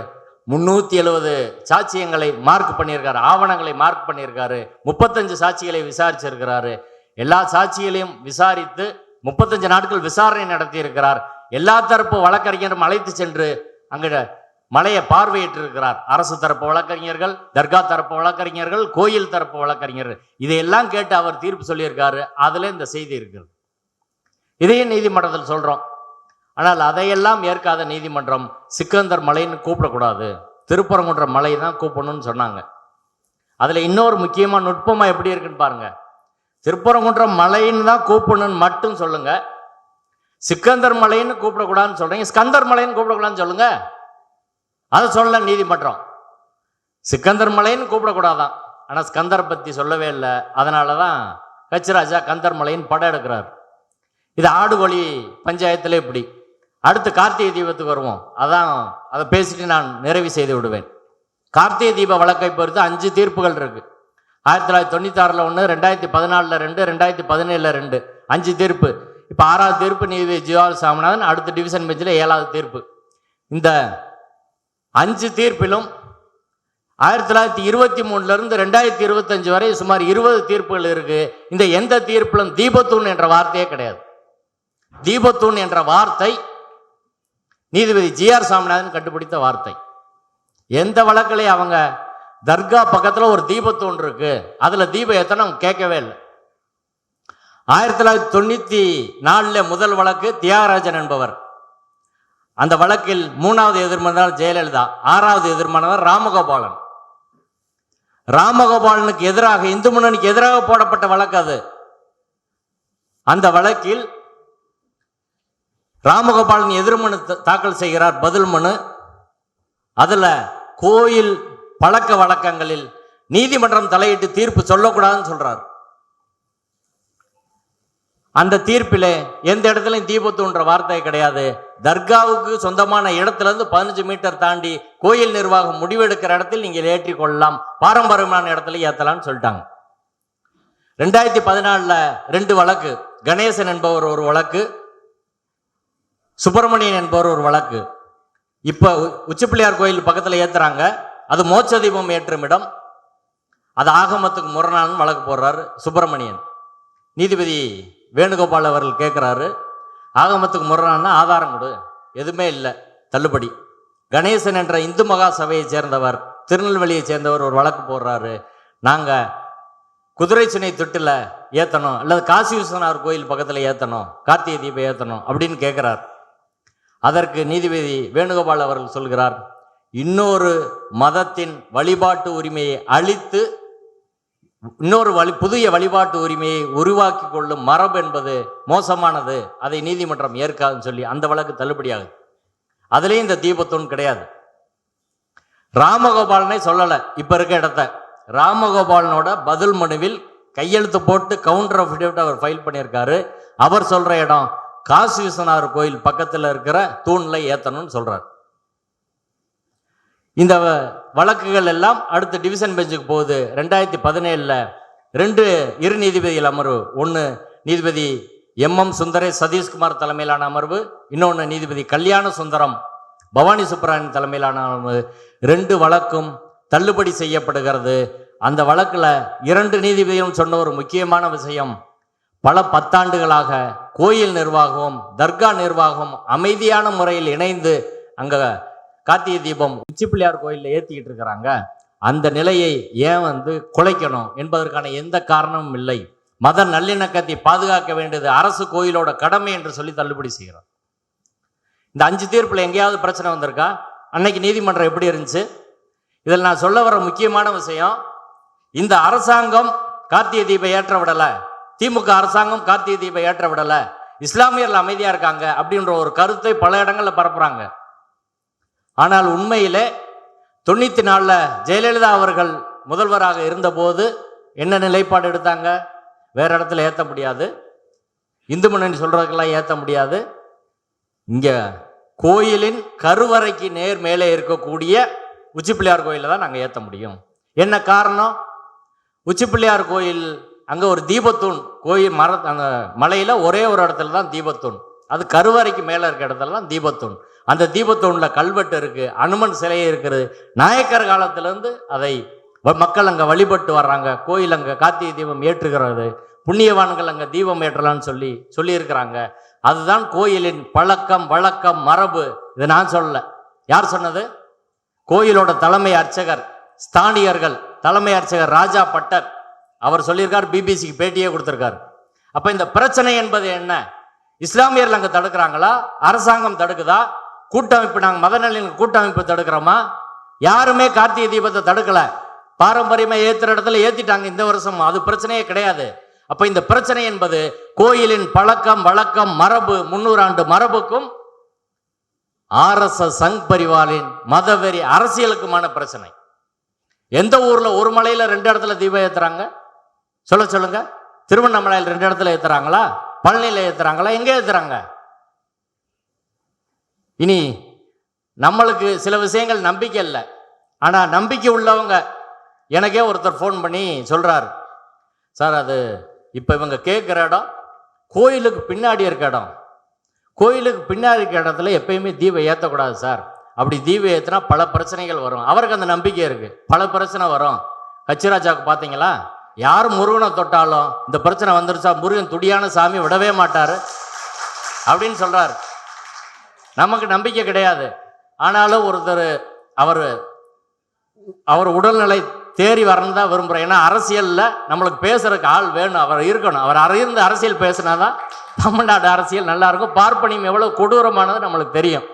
370 சாட்சியங்களை மார்க் பண்ணியிருக்காரு, ஆவணங்களை மார்க் பண்ணியிருக்காரு. 35 சாட்சிகளை விசாரிச்சிருக்கிறாரு. எல்லா சாட்சிகளையும் விசாரித்து 35 நாட்கள் விசாரணை நடத்தி இருக்கிறார். எல்லா தரப்பு வழக்கறிஞரும் அழைத்து சென்று அங்க மலையை பார்வையிட்டு இருக்கிறார். அரசு தரப்பு வழக்கறிஞர்கள், தர்கா தரப்பு வழக்கறிஞர்கள், கோயில் தரப்பு வழக்கறிஞர்கள், இதையெல்லாம் கேட்டு அவர் தீர்ப்பு சொல்லியிருக்காரு. அதுல இந்த செய்தி இருக்கிறது. இதையும் நீதிமன்றத்தில் சொல்றோம். ஆனால் அதையெல்லாம் ஏற்காத நீதிமன்றம் சிக்கந்தர் மலைன்னு கூப்பிடக்கூடாது, திருப்பரங்குன்ற மலை தான் கூப்பிடணும்னு சொன்னாங்க. அதுல இன்னொரு முக்கியமா நுட்பமா எப்படி இருக்குன்னு பாருங்க. திருப்பரங்குன்றம் மலைன்னு தான் கூப்பிடணும்னு மட்டும் சொல்லுங்க, சிக்கந்தர் மலைன்னு கூப்பிடக்கூடாதுன்னு சொல்றீங்க, ஸ்கந்தர் மலைன்னு கூப்பிடக்கூடாதுன்னு சொல்லுங்க. அதை சொல்ல நீதிமன்றம். சிக்கந்தர் மலைன்னு கூப்பிடக்கூடாதான், ஆனால் ஸ்கந்தர் பத்தி சொல்லவே இல்லை. அதனாலதான் கச்சிராஜா கந்தர் மலைன்னு படம் எடுக்கிறார். இது ஆடுகொழி பஞ்சாயத்துல இப்படி. அடுத்து கார்த்திகை தீபத்துக்கு வருவோம். அதை பேசிட்டு நான் நிறைவு செய்து விடுவேன். கார்த்திகை தீப வழக்கை பொறுத்து 5 தீர்ப்புகள் இருக்கு. 1996 1, 2014 2, 2017 2, 5 தீர்ப்பு. இப்ப 6வது தீர்ப்பு நீதிபதி ஜிவால் சாமிநாதன், அடுத்த டிவிஷன் பெஞ்சில் 7வது தீர்ப்பு. இந்த 5 தீர்ப்பிலும் 1923 இருந்து 2025 வரை சுமார் 20 தீர்ப்புகள் இருக்கு. இந்த எந்த தீர்ப்பிலும் தீபத்தூண் என்ற வார்த்தையே கிடையாது. தீபத்தூண் என்ற வார்த்தை நீதிபதி ஜிஆர் சாமிநாதன் கண்டுபிடித்த வார்த்தை. எந்த வழக்கிலே அவங்க தர்கா பக்கத்துல ஒரு தீபத்தூண் இருக்கு, அதுல தீபம் எத்தனை கேட்கவே இல்லை. 1994 முதல் வழக்கு தியாகராஜன் என்பவர். அந்த வழக்கில் 3வது எதிர்மனவர் ஜெயலலிதா, 6வது எதிர்மனவர் ராமகோபாலன். ராமகோபாலனுக்கு எதிராக, இந்து முன்னணிக்கு எதிராக போடப்பட்ட வழக்கு அது. அந்த வழக்கில் ராமகோபாலன் எதிர்மனு தாக்கல் செய்கிறார், பதில் மனு. அதுல கோயில் பழக்க வழக்கங்களில் நீதிமன்றம் தலையிட்டு தீர்ப்பு சொல்லக்கூடாதுன்னு சொல்றார். அந்த தீர்ப்பிலே எந்த இடத்துலையும் தீபத்தூன்ற வார்த்தை கிடையாது. தர்காவுக்கு சொந்தமான இடத்துல இருந்து 15 மீட்டர் தாண்டி கோயில் நிர்வாகம் முடிவெடுக்கிற இடத்தில் நீங்கள் ஏற்றி கொள்ளலாம், பாரம்பரியமான இடத்துல ஏத்தலாம்னு சொல்லிட்டாங்க. 2014 2 வழக்கு. கணேசன் என்பவர் ஒரு வழக்கு, சுப்பிரமணியன் என்பவர் ஒரு வழக்கு. இப்ப உச்சிப்பிள்ளையார் கோயில் பக்கத்துல ஏத்துறாங்க, அது மோட்ச தீபம் ஏற்றும் இடம், அது ஆகமத்துக்கு முரணான வழக்கு போடுறாரு சுப்பிரமணியன். நீதிபதி வேணுகோபால் அவர்கள் கேட்கிறாரு, ஆகமத்துக்கு முரணான ஆதாரம் கொடு, எதுவுமே இல்லை, தள்ளுபடி. கணேசன் என்ற இந்து மகா சபையை சேர்ந்தவர், திருநெல்வேலியை சேர்ந்தவர் ஒரு வழக்கு போடுறாரு, நாங்க குதிரை சுனை தொட்டில ஏத்தணும் அல்லது காசி விஸ்வநாதர் கோயில் பக்கத்துல ஏத்தணும், கார்த்திகை தீபம் ஏத்தணும் அப்படின்னு கேட்கிறார். அதற்கு நீதிபதி வேணுகோபால் அவர்கள் சொல்கிறார், இன்னொரு மதத்தின் வழிபாட்டு உரிமையை அழித்து இன்னொரு புதிய வழிபாட்டு உரிமையை உருவாக்கி கொள்ளும் மரபு என்பது மோசமானது, அதை நீதிமன்றம் ஏற்காதுன்னு சொல்லி அந்த வழக்கு தள்ளுபடியாகுது. அதுலேயும் இந்த தீபத்தூண் கிடையாது. ராமகோபாலனை சொல்லலை, இப்ப இருக்க இடத்த. ராமகோபாலனோட பதில் மனுவில் கையெழுத்து போட்டு கவுண்டர் அஃபிடேவிட் அவர் ஃபைல் பண்ணியிருக்காரு. அவர் சொல்ற இடம் காசி விஸ்வநாதர் கோயில் பக்கத்தில் இருக்கிற தூண்ல ஏத்தணும்னு சொல்றார். இந்த வழக்குகள் எல்லாம் அடுத்த டிவிஷன் பெஞ்சுக்கு போகுது. 2017 2 இரு நீதிபதிகள் அமர்வு, ஒன்று நீதிபதி MM சுந்தரேஷ் சதீஷ்குமார் தலைமையிலான அமர்வு, இன்னொன்று நீதிபதி கல்யாண சுந்தரம் பவானி சுப்ரமணியன் தலைமையிலான அமர்வு. 2 வழக்கும் தள்ளுபடி செய்யப்படுகிறது. அந்த வழக்குல 2 நீதிபதியும் சொன்ன ஒரு முக்கியமான விஷயம், பல 10 ஆண்டுகளாக கோயில் நிர்வாகம் தர்கா நிர்வாகம் அமைதியான முறையில் இணைந்து அங்க கார்த்திகை தீபம் உச்சிப்பிள்ளையார் கோயிலில் ஏற்றிக்கிட்டு இருக்கிறாங்க. அந்த நிலையை ஏன் குலைக்கணும் என்பதற்கான எந்த காரணமும் இல்லை. மத நல்லிணக்கத்தை பாதுகாக்க வேண்டியது அரசு கோயிலோட கடமை என்று சொல்லி தள்ளுபடி செய்கிறார். இந்த 5 தீர்ப்புல எங்கேயாவது பிரச்சனை வந்திருக்கா? அன்னைக்கு நீதிமன்றம் எப்படி இருந்துச்சு? இதில் நான் சொல்ல வர முக்கியமான விஷயம், இந்த அரசாங்கம் கார்த்திகை தீபம் ஏற்ற விடல, திமுக அரசாங்கம் கார்த்திகை தீபம் ஏற்ற விடல, இஸ்லாமியர்கள் அமைதியா இருக்காங்க அப்படின்ற ஒரு கருத்தை பல இடங்கள்ல பரப்புறாங்க. ஆனால் உண்மையிலே 94 ஜெயலலிதா அவர்கள் முதல்வராக இருந்தபோது என்ன நிலைப்பாடு எடுத்தாங்க? வேற இடத்துல ஏற்ற முடியாது, இந்து முன்னணி சொல்றதுக்கெல்லாம் ஏற்ற முடியாது, இங்க கோயிலின் கருவறைக்கு நேர் மேலே இருக்கக்கூடிய உச்சி பிள்ளையார் கோயிலில் தான் நாங்கள் ஏற்ற முடியும். என்ன காரணம்? உச்சி பிள்ளையார் கோயில் அங்கே ஒரு தீபத்தூண், கோயில் அந்த மலையில் ஒரே ஒரு இடத்துல தான் தீபத்தூண், அது கருவறைக்கு மேலே இருக்க இடத்துல தான் தீபத்தூண். அந்த தீபத்தூணில் கல்வெட்டு இருக்கு, அனுமன் சிலையே இருக்கிறது. நாயக்கர் காலத்திலேருந்து அதை மக்கள் அங்கே வழிபட்டு வர்றாங்க. கோயில் அங்கே கார்த்திகை தீபம் ஏற்றுகிறது, புண்ணியவான்கள் அங்கே தீபம் ஏற்றலான்னு சொல்லி இருக்கிறாங்க. அதுதான் கோயிலின் பழக்கம், வழக்கம், மரபு. இதை நான் சொல்லல. யார் சொன்னது? கோயிலோட தலைமை அர்ச்சகர், ஸ்தானிகர்கள், தலைமை அர்ச்சகர் ராஜா பட்டர் அவர் சொல்லியிருக்கார், பிபிசிக்கு பேட்டியே கொடுத்திருக்காரு. அப்ப இந்த பிரச்சனை என்பது என்ன? இஸ்லாமியர்கள் அங்க தடுக்கிறாங்களா? அரசாங்கம் தடுக்குதா? கூட்டமைப்பு, நாங்க மதநலின் கூட்டமைப்பு தடுக்கிறோமா? யாருமே கார்த்திகை தீபத்தை தடுக்கல. பாரம்பரியமா ஏத்துற இடத்துல ஏத்திட்டாங்க இந்த வருஷம், அது பிரச்சனையே கிடையாது. அப்ப இந்த பிரச்சனை என்பது கோயிலின் பழக்கம், வழக்கம், மரபு, 300 ஆண்டு மரபுக்கும் RSS சங் பரிவாரின் மதவெறி அரசியலுக்குமான பிரச்சனை. எந்த ஊர்ல ஒரு மலையில 2 இடத்துல தீபம் ஏத்துறாங்க? சொல்லுங்க. திருவண்ணாமலையில் 2 இடத்துல ஏத்துறாங்களா? பழனியில ஏத்துறாங்களா? எங்க ஏத்துறாங்க? இனி நம்மளுக்கு சில விஷயங்கள் நம்பிக்கை இல்லை, ஆனா நம்பிக்கை உள்ளவங்க, எனக்கே ஒருத்தர் ஃபோன் பண்ணி சொல்றாரு, சார் அது இப்ப இவங்க கேட்குற இடம் கோயிலுக்கு பின்னாடி இருக்க இடம், கோயிலுக்கு பின்னாடி இருக்க இடத்துல எப்பயுமே தீபம் ஏற்றக்கூடாது சார், அப்படி தீபம் ஏற்றினா பல பிரச்சனைகள் வரும். அவருக்கு அந்த நம்பிக்கை இருக்கு, பல பிரச்சனை வரும். கச்சிராஜாவுக்கு பார்த்தீங்களா, யார் முருகனை தொட்டாலும் இந்த பிரச்சனை வந்துருச்சா, முருகன் துடியான சாமி விடவே மாட்டாரு அப்படின்னு சொல்றாரு. நமக்கு நம்பிக்கை கிடையாது. ஆனாலும் ஒருத்தர் அவர் உடல்நிலை தேறி வரணும் தான் விரும்புகிறேன். ஏன்னா அரசியலில் நம்மளுக்கு பேசுறதுக்கு ஆள் வேணும், அவர் இருக்கணும். அவர் அறிந்து அரசியல் பேசினாதான் தமிழ்நாடு அரசியல் நல்லா இருக்கும். பார்ப்பனியம் எவ்வளவு கொடூரமானது நம்மளுக்கு தெரியும்.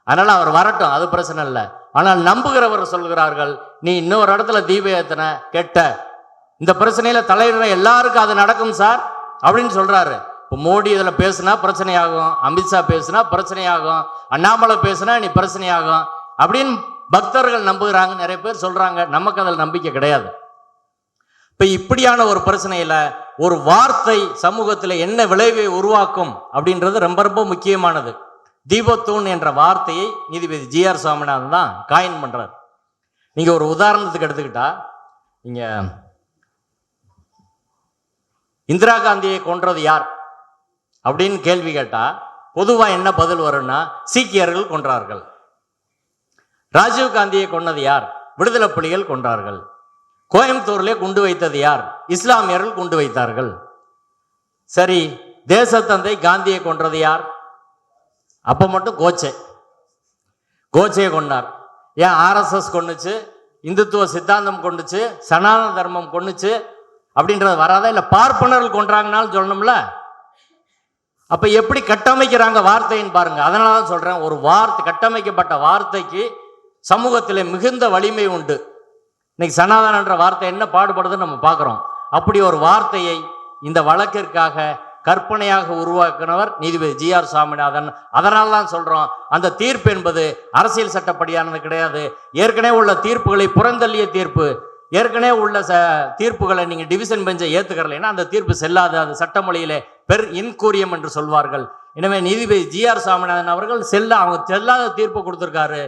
அதனால அவர் வரட்டும், அது பிரச்சனை இல்லை. ஆனால் நம்புகிறவர் சொல்கிறார்கள், நீ இன்னொரு இடத்துல தீப ஏத்தன கெட்ட, இந்த பிரச்சனையில தலையிடுற எல்லாருக்கும் அது நடக்கும் சார் அப்படின்னு சொல்றாரு. இப்போ மோடி இதில் பேசுனா பிரச்சனையாகும், அமித்ஷா பேசுனா பிரச்சனையாகும், அண்ணாமலை பேசுனா நீ பிரச்சனையாகும் அப்படின்னு பக்தர்கள் நம்புகிறாங்க, நிறைய பேர் சொல்றாங்க. நமக்கு அதில் நம்பிக்கை கிடையாது. இப்ப இப்படியான ஒரு பிரச்சனையில ஒரு வார்த்தை சமூகத்தில் என்ன விளைவை உருவாக்கும் அப்படின்றது ரொம்ப ரொம்ப முக்கியமானது. தீபத்தூண் என்ற வார்த்தையை நீதிபதி GR சுவாமிநாதன் தான் காயின் பண்றார். நீங்க ஒரு உதாரணத்துக்கு எடுத்துக்கிட்டா, நீங்க இந்திரா காந்தியை கொன்றது யார் அப்படின்னு கேள்வி கேட்டா பொதுவா என்ன பதில் வரும்னா, சீக்கியர்கள் கொன்றார்கள். ராஜீவ் காந்தியை கொன்னது யார்? விடுதலை புலிகள் கொன்றார்கள். கோயம்புத்தூர்ல குண்டு வைத்தது யார்? இஸ்லாமியர்கள் குண்டு வைத்தார்கள். சரி, தேசத்தந்தை காந்தியை கொன்றது யார்? அப்ப மட்டும் கோச்சையை கொண்டார். ஏன் RSS கொன்னுச்சு, இந்துத்துவ சித்தாந்தம் கொண்டுச்சு, சனாதன தர்மம் கொன்னுச்சு அப்படின்றது வராதா? இல்ல பார்ப்பனர்கள் கொன்றாங்கனாலும் சொல்லணும்ல. அப்ப எப்படி கட்டமைக்கிறாங்க வார்த்தைன்னு பாருங்க. அதனாலதான் சொல்றேன், ஒரு வார்த்தை, கட்டமைக்கப்பட்ட வார்த்தைக்கு சமூகத்திலே மிகுந்த வலிமை உண்டு. இன்னைக்கு சனாதனன்ற வார்த்தை என்ன பாடுபடுதுன்னு நம்ம பார்க்கிறோம். அப்படி ஒரு வார்த்தையை இந்த வழக்கிற்காக கற்பனையாக உருவாக்கினவர் நீதிபதி GR சுவாமிநாதன். அதனால தான் சொல்றோம், அந்த தீர்ப்பு என்பது அரசியல் சட்டப்படியானது கிடையாது. ஏற்கனவே உள்ள தீர்ப்புகளை புறந்தள்ளிய தீர்ப்பு. ஏற்கனவே உள்ள தீர்ப்புகளை நீங்க டிவிஷன் பெஞ்சை ஏத்துக்கறலைன்னா அந்த தீர்ப்பு செல்லாது. அது சட்டமொழியிலே பெர் இன்கூரியம் என்று சொல்வார்கள். எனவே நீதிபதி GR சுவாமிநாதன் அவர்கள் அவங்க செல்லாத தீர்ப்பு கொடுத்திருக்காரு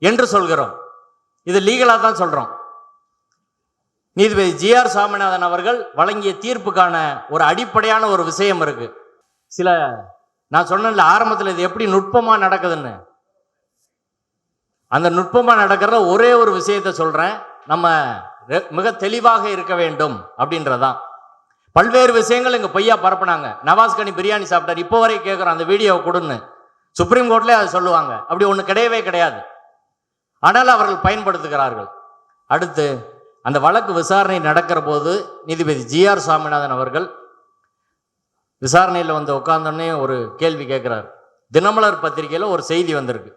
என்று சொல்கிறோம். இது லீகலா தான் சொல்றோம். நீதிபதி GR சுவாமிநாதன் அவர்கள் வழங்கிய தீர்ப்புக்கான ஒரு அடிப்படையான ஒரு விஷயம் இருக்கு. நான் சொன்ன ஆரம்பத்தில் இது எப்படி நுட்பமா நடக்குதுன்னு, அந்த நுட்பமா நடக்கிற ஒரே ஒரு விஷயத்தை சொல்றேன், நம்ம மிக தெளிவாக இருக்க வேண்டும் அப்படின்றதான். பல்வேறு விஷயங்கள் இங்க பொய்யா பரப்புனாங்க. நவாஸ் கனி பிரியாணி சாப்பிட்டார், இப்போ வரை கேட்கிறோம் அந்த வீடியோவை கொடுன்னு. சுப்ரீம் கோர்ட்ல அதை சொல்லுவாங்க. அப்படி ஒண்ணு கிடையவே கிடையாது. ஆனால் அவர்கள் பயன்படுத்துகிறார்கள். அடுத்து அந்த வழக்கு விசாரணை நடக்கிற போது நீதிபதி GR சுவாமிநாதன் அவர்கள் விசாரணையில் வந்து உட்கார்ந்தோடனே ஒரு கேள்வி கேட்கிறார். தினமலர் பத்திரிகையில ஒரு செய்தி வந்திருக்கு.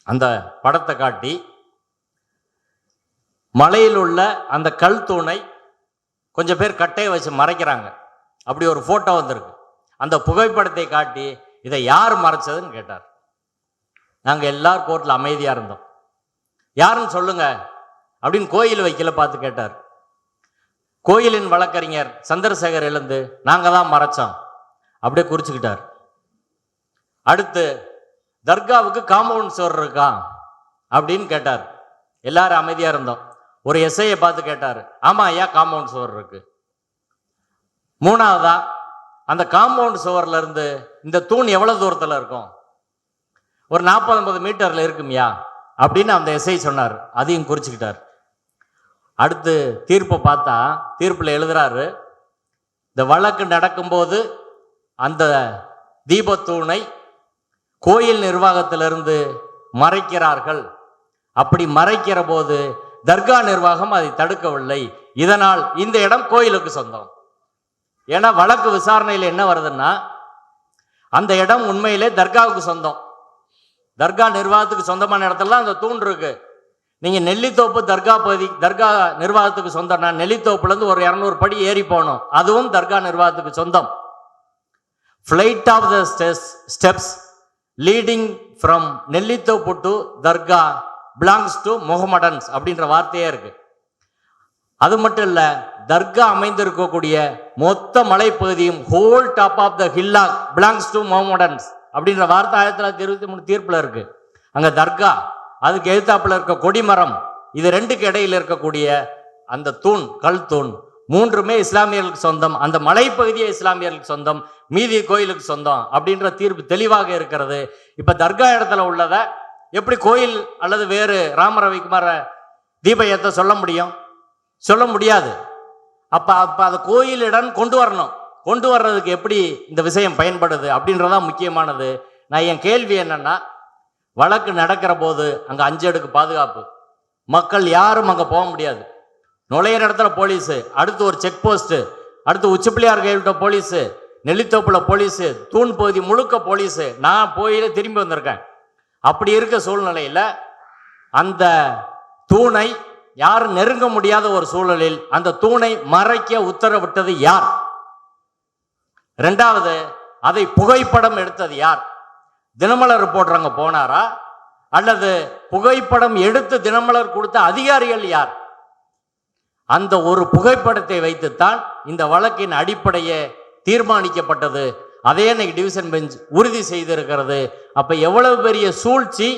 அந்த படத்தை காட்டி மலையில் உள்ள அந்த கல் தூணை கொஞ்சம் பேர் கட்டையை வச்சு மறைக்கிறாங்க. அப்படி ஒரு போட்டோ வந்திருக்கு. அந்த புகைப்படத்தை காட்டி இதை யார் மறைச்சதுன்னு கேட்டார். நாங்கள் எல்லாரும் கோர்ட்ல அமைதியா இருந்தோம். யாருன்னு சொல்லுங்க அப்படின்னு கோயில் வைக்கல பார்த்து கேட்டார். கோயிலின் வழக்கறிஞர் சந்திரசேகர் எழுந்து, நாங்க தான் மறைச்சோம் அப்படியே குறிச்சுக்கிட்டார். அடுத்து, தர்காவுக்கு காம்பவுண்ட் சுவர் இருக்கா அப்படின்னு கேட்டார். எல்லாரும் அமைதியா இருந்தோம். ஒரு எஸ்ஐயை பார்த்து கேட்டார், ஆமா ஐயா காம்பவுண்ட் சுவர் இருக்கு. மூணாவதா, அந்த காம்பவுண்ட் சுவர்ல இருந்து இந்த தூண் எவ்வளவு தூரத்துல இருக்கும்? ஒரு 40-50 மீட்டர்ல இருக்கும்யா அப்படின்னு அந்த எஸ்ஐ சொன்னார். அதையும் குறிச்சுக்கிட்டார். அடுத்து தீர்ப்பை பார்த்தா தீர்ப்புல எழுதுறாரு, இந்த வழக்கு நடக்கும்போது அந்த தீபத்தூணை கோயில் நிர்வாகத்திலிருந்து மறைக்கிறார்கள். அப்படி மறைக்கிற போது தர்கா நிர்வாகம் அதை தடுக்கவில்லை. இதனால் இந்த இடம் கோயிலுக்கு சொந்தம். ஏன்னா வழக்கு விசாரணையில் என்ன வருதுன்னா, அந்த இடம் உண்மையிலே தர்காவுக்கு சொந்தம். தர்கா நிர்வாகத்துக்கு சொந்தமான இடத்துல அந்த தூண் இருக்கு. நீங்க நெல்லித்தோப்பு தர்கா பகுதி தர்கா நிர்வாகத்துக்கு சொந்தம்னா நெல்லித்தோப்புல இருந்து ஒரு 200 படி ஏறி போகணும், அதுவும் தர்கா நிர்வாகத்துக்கு சொந்தம். Flight of the steps leading from Nellithope to தர்கா பிலாங்ஸ் டு முகமடன்ஸ் அப்படின்ற வார்த்தையே இருக்கு. அது மட்டும் இல்ல, தர்கா அமைந்திருக்கக்கூடிய மொத்த மலைப்பகுதியும் whole top of the hillock belongs to Mohammedans அப்படின்ற வார்த்தை 1923 தீர்ப்புல இருக்கு. அங்க தர்கா, அதுக்கு எதிர்த்தாப்புல இருக்க கொடிமரம், இது ரெண்டுக்கு இடையில இருக்கக்கூடிய அந்த தூண், கல் தூண், மூன்றுமே இஸ்லாமியர்களுக்கு சொந்தம். அந்த மலைப்பகுதியே இஸ்லாமியர்களுக்கு சொந்தம், மீதி கோயிலுக்கு சொந்தம் அப்படின்ற தீர்ப்பு தெளிவாக இருக்கிறது. இப்ப தர்கா இடத்துல உள்ளத எப்படி கோயில் அல்லது வேறு ராம ரவிக்குமார தீப ஏத்த சொல்ல முடியும்? சொல்ல முடியாது. அப்ப அதை கோயிலிடம் கொண்டு வரணும். கொண்டு வர்றதுக்கு எப்படி இந்த விஷயம் பயன்படுது அப்படின்றதான் முக்கியமானது. நான் என் கேள்வி என்னன்னா, வழக்கு நடக்கிற போது அங்க 5 அடுக்கு பாதுகாப்பு, மக்கள் யாரும் அங்க போக முடியாது. நுழையிற இடத்துல போலீஸ், அடுத்து ஒரு செக் போஸ்ட், அடுத்து உச்சிப்பிள்ளையார் கைவிட்ட போலீஸ், நெல்லித்தோப்புல போலீஸ், தூண் பகுதி முழுக்க போலீஸ். நான் போயில திரும்பி வந்திருக்கேன். அப்படி இருக்க சூழ்நிலையில அந்த தூணை யாரும் நெருங்க முடியாத ஒரு சூழலில் அந்த தூணை மறைக்க உத்தரவிட்டது யார்? இரண்டாவது, அதை புகைப்படம் எடுத்தது யார்? தினமலர் ரிப்போர்ட்டர் போனாரா அல்லது புகைப்படம் எடுத்து தினமலர் கொடுத்த அதிகாரிகள் யார்? அந்த ஒரு புகைப்படத்தை வைத்துத்தான் இந்த வழக்கின் அடிப்படையே தீர்மானிக்கப்பட்டது. அதே இன்னைக்கு டிவிஷன் பெஞ்ச் உறுதி செய்திருக்கிறது. அப்ப எவ்வளவு பெரிய சூழ்ச்சி!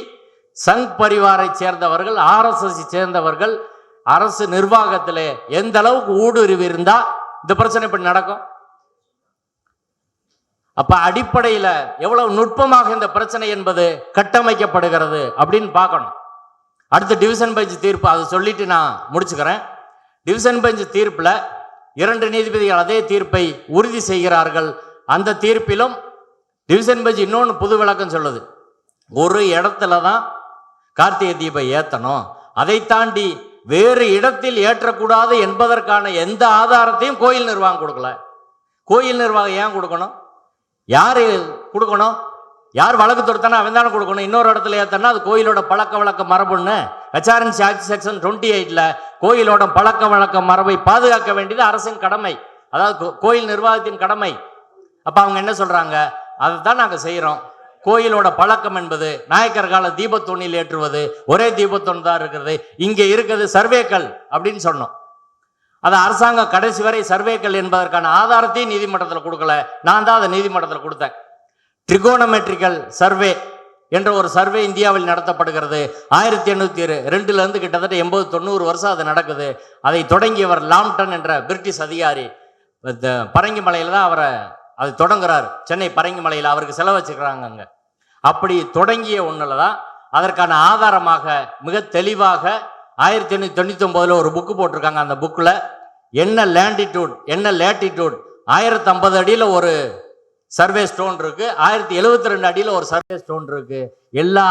சங் பரிவாரை சேர்ந்தவர்கள், RSS சேர்ந்தவர்கள், அரசு நிர்வாகத்திலே எந்த அளவுக்கு ஊடுருவி இருந்தா இந்த பிரச்சனை இப்படி நடக்கும்? அப்ப அடிப்படையில எவ்வளவு நுட்பமாக இந்த பிரச்சனை என்பது கட்டமைக்கப்படுகிறது அப்படின்னு பார்க்கணும். அடுத்து டிவிஷன் பெஞ்ச் தீர்ப்பு, அதை சொல்லிட்டு நான் முடிச்சுக்கிறேன். டிவிஷன் பெஞ்ச் தீர்ப்புல 2 நீதிபதிகள் அதே தீர்ப்பை உறுதி செய்கிறார்கள். அந்த தீர்ப்பிலும் டிவிஷன் பெஞ்ச் இன்னொன்று புது விளக்கம் சொல்லுது. ஒரு இடத்துல தான் கார்த்திகை தீபம் ஏற்றணும், அதை தாண்டி வேறு இடத்தில் ஏற்றக்கூடாது என்பதற்கான எந்த ஆதாரத்தையும் கோயில் நிர்வாகம் கொடுக்கல. கோயில் நிர்வாகம் ஏன் கொடுக்கணும்? யாரு கொடுக்கணும்? யார் வழக்கு தொடுத்தானோ அவன் தானே கொடுக்கணும். இன்னொரு இடத்துல ஏத்தனா அது கோயிலோட பழக்க வழக்க மரபுன்னு HRNC ஆக்ட் செக்ஷன் 28ல கோயிலோட பழக்க வழக்க மரபை பாதுகாக்க வேண்டியது அரசின் கடமை, அதாவது கோயில் நிர்வாகத்தின் கடமை. அப்ப அவங்க என்ன சொல்றாங்க? அதை தான் நாங்க செய்யறோம். கோயிலோட பழக்கம் என்பது நாயக்கர் கால தீபத்தூணில் ஏற்றுவது, ஒரே தீபத்தூண் தான் இருக்கிறது, இங்க இருக்கிறது சர்வேக்கள் அப்படின்னு சொன்னோம். அது அரசாங்கம் கடைசி வரை சர்வேக்கள் என்பதற்கான ஆதாரத்தையும் நீதிமன்றத்தில் கொடுக்கல. நான் தான் அதை நீதிமன்றத்தில் கொடுத்தேன். ட்ரிகோனமெட்ரிக்கல் சர்வே என்ற ஒரு சர்வே இந்தியாவில் நடத்தப்படுகிறது. 1802 இருந்து கிட்டத்தட்ட 80-90 வருஷம் அது நடக்குது. அதை தொடங்கியவர் லாம்டன் என்ற பிரிட்டிஷ் அதிகாரி. பரங்கிமலையில தான் அவரை அது தொடங்குறாரு. சென்னை பரங்கிமலையில் அவருக்கு செலவு வச்சுக்கிறாங்க அங்க. அப்படி தொடங்கிய ஒண்ணுல தான் அதற்கான ஆதாரமாக மிக தெளிவாக 1899 ஒரு புக்கு போட்டிருக்காங்க. அந்த புக்கில் என்ன லேண்டிடியூட் என்ன லேட்டிடியூட், 1050 அடியில் ஒரு சர்வே ஸ்டோன் இருக்கு, 1072 அடியில் ஒரு சர்வே ஸ்டோன் இருக்கு. எல்லா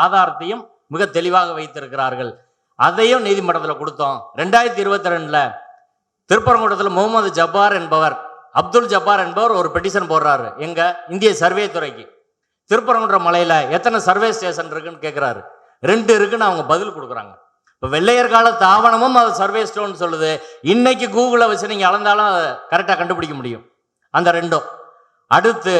ஆதாரத்தையும் மிக தெளிவாக வைத்திருக்கிறார்கள். அதையும் நீதிமன்றத்தில் கொடுத்தோம். 2022 திருப்பரங்குன்றத்தில் முகமது ஜப்பார் என்பவர், அப்துல் ஜப்பார் என்பவர் ஒரு பெட்டிஷன் போடுறாரு எங்க இந்திய சர்வே துறைக்கு. திருப்பரங்குன்ற மலையில எத்தனை சர்வே ஸ்டேஷன் இருக்குன்னு கேட்கிறாரு. 2 இருக்குன்னு அவங்க பதில் கொடுக்குறாங்க. இப்போ வெள்ளையர் காலத்து ஆவணமும் அது சர்வே ஸ்டோன் சொல்லுது. இன்னைக்கு கூகுளை வச்சு நீங்க அளந்தாலும் அதை கரெக்டாக கண்டுபிடிக்க முடியும் அந்த 2. அடுத்து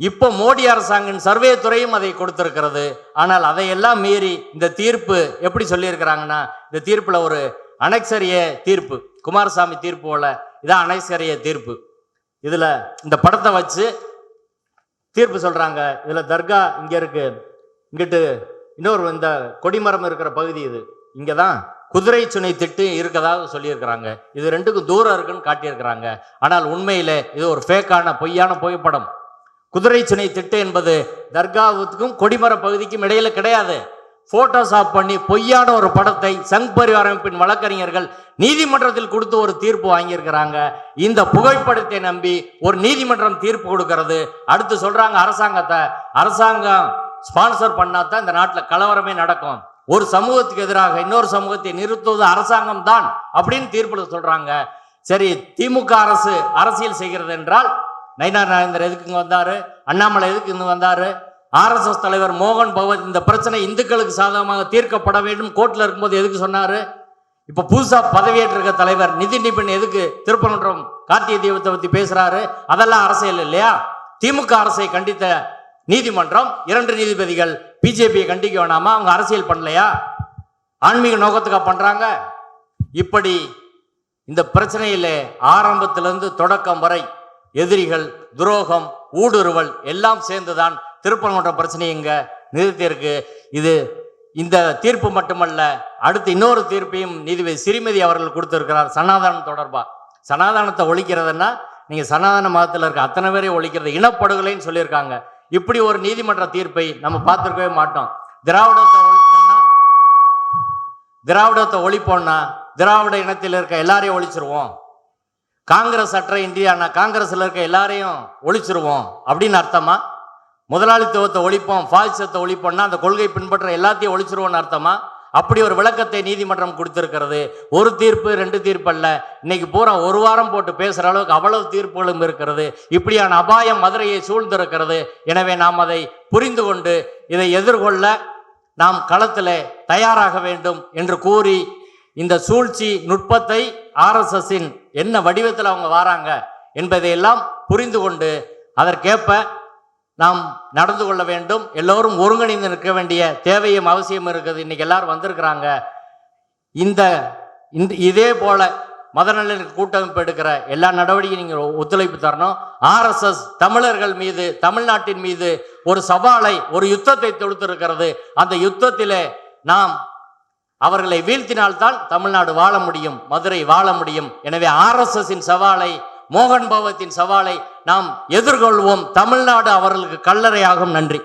இப்போ மோடி அரசாங்கம் சர்வே துறையும் அதை கொடுத்திருக்கிறது. ஆனால் அதையெல்லாம் மீறி இந்த தீர்ப்பு எப்படி சொல்லியிருக்கிறாங்கன்னா, இந்த தீர்ப்புல ஒரு அனெக்சரிய தீர்ப்பு, குமாரசாமி தீர்ப்பு போல இதான் அனெக்சரிய தீர்ப்பு. இதுல இந்த படத்தை வச்சு தீர்ப்பு சொல்றாங்க. இதுல தர்கா இங்க இருக்கு, இங்கிட்டு இன்னொரு இந்த கொடிமரம் இருக்கிற பகுதி இது, இங்கதான் குதிரை சுனை திட்டு இருக்கதாக சொல்லியிருக்கிறாங்க. இது ரெண்டுக்கும் தூரம் இருக்குன்னு காட்டியிருக்கிறாங்க. ஆனால் உண்மையில இது ஒரு ஃபேக்கான பொய்யான புகைப்படம். குதிரை சுனை திட்டு என்பது தர்காவுக்கும் கொடிமர பகுதிக்கும் இடையில கிடையாது. போட்டோஷாப் பண்ணி பொய்யான ஒரு படத்தை சங் பரிவார் அமைப்பின் வழக்கறிஞர்கள் நீதிமன்றத்தில் கொடுத்து ஒரு தீர்ப்பு வாங்கியிருக்கிறாங்க. இந்த புகைப்படத்தை நம்பி ஒரு நீதிமன்றம் தீர்ப்பு கொடுக்கிறது. அடுத்து சொல்றாங்க அரசாங்கம் ஸ்பான்சர் பண்ணாதான் இந்த நாட்டில் கலவரமே நடக்கும், ஒரு சமூகத்துக்கு எதிராக இன்னொரு சமூகத்தை நிறுத்துவது அரசாங்கம் தான் அப்படின்னு தீர்ப்புல சொல்றாங்க. சரி, திமுக அரசு அரசியல் செய்கிறது என்றால் நயினார் நாகேந்திரன் எதுக்கு இங்க வந்தாரு, அண்ணாமலை எதுக்கு இங்க வந்தாரு, RSS தலைவர் மோகன் பகவத் இந்த பிரச்சனை இந்துக்களுக்கு சாதகமாக தீர்க்கப்பட வேண்டும் கோர்ட்ல இருக்கும்போது எதுக்கு சொன்னாரு? இப்ப புதுசா பதவியேற்றிருக்க தலைவர் நிதின் நிபின் எதுக்கு திருப்பரங்குன்றம் கார்த்திகை தீபத்தை பத்தி பேசுறாரு? அதெல்லாம் அரசியல் இல்லையா? திமுக அரசை கண்டித்த நீதிமன்றம் 2 நீதிபதிகள் பிஜேபியை கண்டிக்க வேணாமா? அவங்க அரசியல் பண்ணலையா? ஆன்மீக நோக்கத்துக்கா பண்றாங்க? இப்படி இந்த பிரச்சனையில ஆரம்பத்திலிருந்து தொடக்கம் வரை எதிரிகள், துரோகம், ஊடுருவல் எல்லாம் சேர்ந்துதான் திருப்பரங்குன்றம் பிரச்சனை இங்க நிறுத்தியிருக்கு. இது இந்த தீர்ப்பு மட்டுமல்ல, அடுத்து இன்னொரு தீர்ப்பையும் நீதிபதி ஸ்ரீமதி அவர்கள் கொடுத்திருக்கிறார் சனாதனம் தொடர்பா. சனாதனத்தை ஒழிக்கிறதுன்னா நீங்க சனாதன மதத்தில் இருக்க அத்தனை பேரை ஒழிக்கிறது, இனப்படுகொலைன்னு சொல்லியிருக்காங்க. இப்படி ஒரு நீதிமன்ற தீர்ப்பை நம்ம பார்த்திருக்கவே மாட்டோம். திராவிடத்தை ஒழிப்போம்னா திராவிட இனத்தில் இருக்க எல்லாரையும் ஒழிச்சிருவோம். காங்கிரஸ் அற்ற இந்தியானா காங்கிரஸ்ல இருக்க எல்லாரையும் ஒழிச்சிருவோம் அப்படின்னு அர்த்தமா? முதலாளித்துவத்தை ஒழிப்போம், பாசிசத்தை ஒழிப்போம்னா அந்த கொள்கை பின்பற்ற எல்லாத்தையும் ஒழிச்சிருவோம்னு அர்த்தமா? அப்படி ஒரு விளக்கத்தை நீதிமன்றம் கொடுத்திருக்கிறது. ஒரு தீர்ப்பு 2 தீர்ப்பு அல்ல, இன்னைக்கு பூரா ஒரு வாரம் போட்டு பேசுற அளவுக்கு அவ்வளவு தீர்ப்புகளும் இருக்கிறது. இப்படியான அபாயம் மதுரையை சூழ்ந்திருக்கிறது. எனவே நாம் அதை புரிந்து கொண்டு இதை எதிர்கொள்ள நாம் களத்தில் தயாராக வேண்டும் என்று கூறி, இந்த சூழ்ச்சி நுட்பத்தை RSSின் என்ன வடிவத்தில் அவங்க வராங்க என்பதையெல்லாம் புரிந்து கொண்டு அதற்கேற்ப நாம் நடந்து கொள்ள வேண்டும். எல்லோரும் ஒருங்கிணைந்து நிற்க வேண்டிய தேவையும் அவசியம் இருக்குது. இன்னைக்கு எல்லாரும் வந்திருக்கிறாங்க. இதே போல மதநலனுக்கு கூட்டமைப்பு எடுக்கிற எல்லா நடவடிக்கையும் நீங்கள் ஒத்துழைப்பு தரணும். RSS தமிழர்கள் மீது, தமிழ்நாட்டின் மீது ஒரு சவாலை, ஒரு யுத்தத்தை தொடுத்திருக்கிறது. அந்த யுத்தத்திலே நாம் அவர்களை வீழ்த்தினால்தான் தமிழ்நாடு வாழ முடியும், மதுரை வாழ முடியும். எனவே RSSின் சவாலை, மோகன் பகவத்தின் சவாலை நாம் எதிர்கொள்வோம். தமிழ்நாடு அவர்களுக்கு கல்லறையாகும். நன்றி.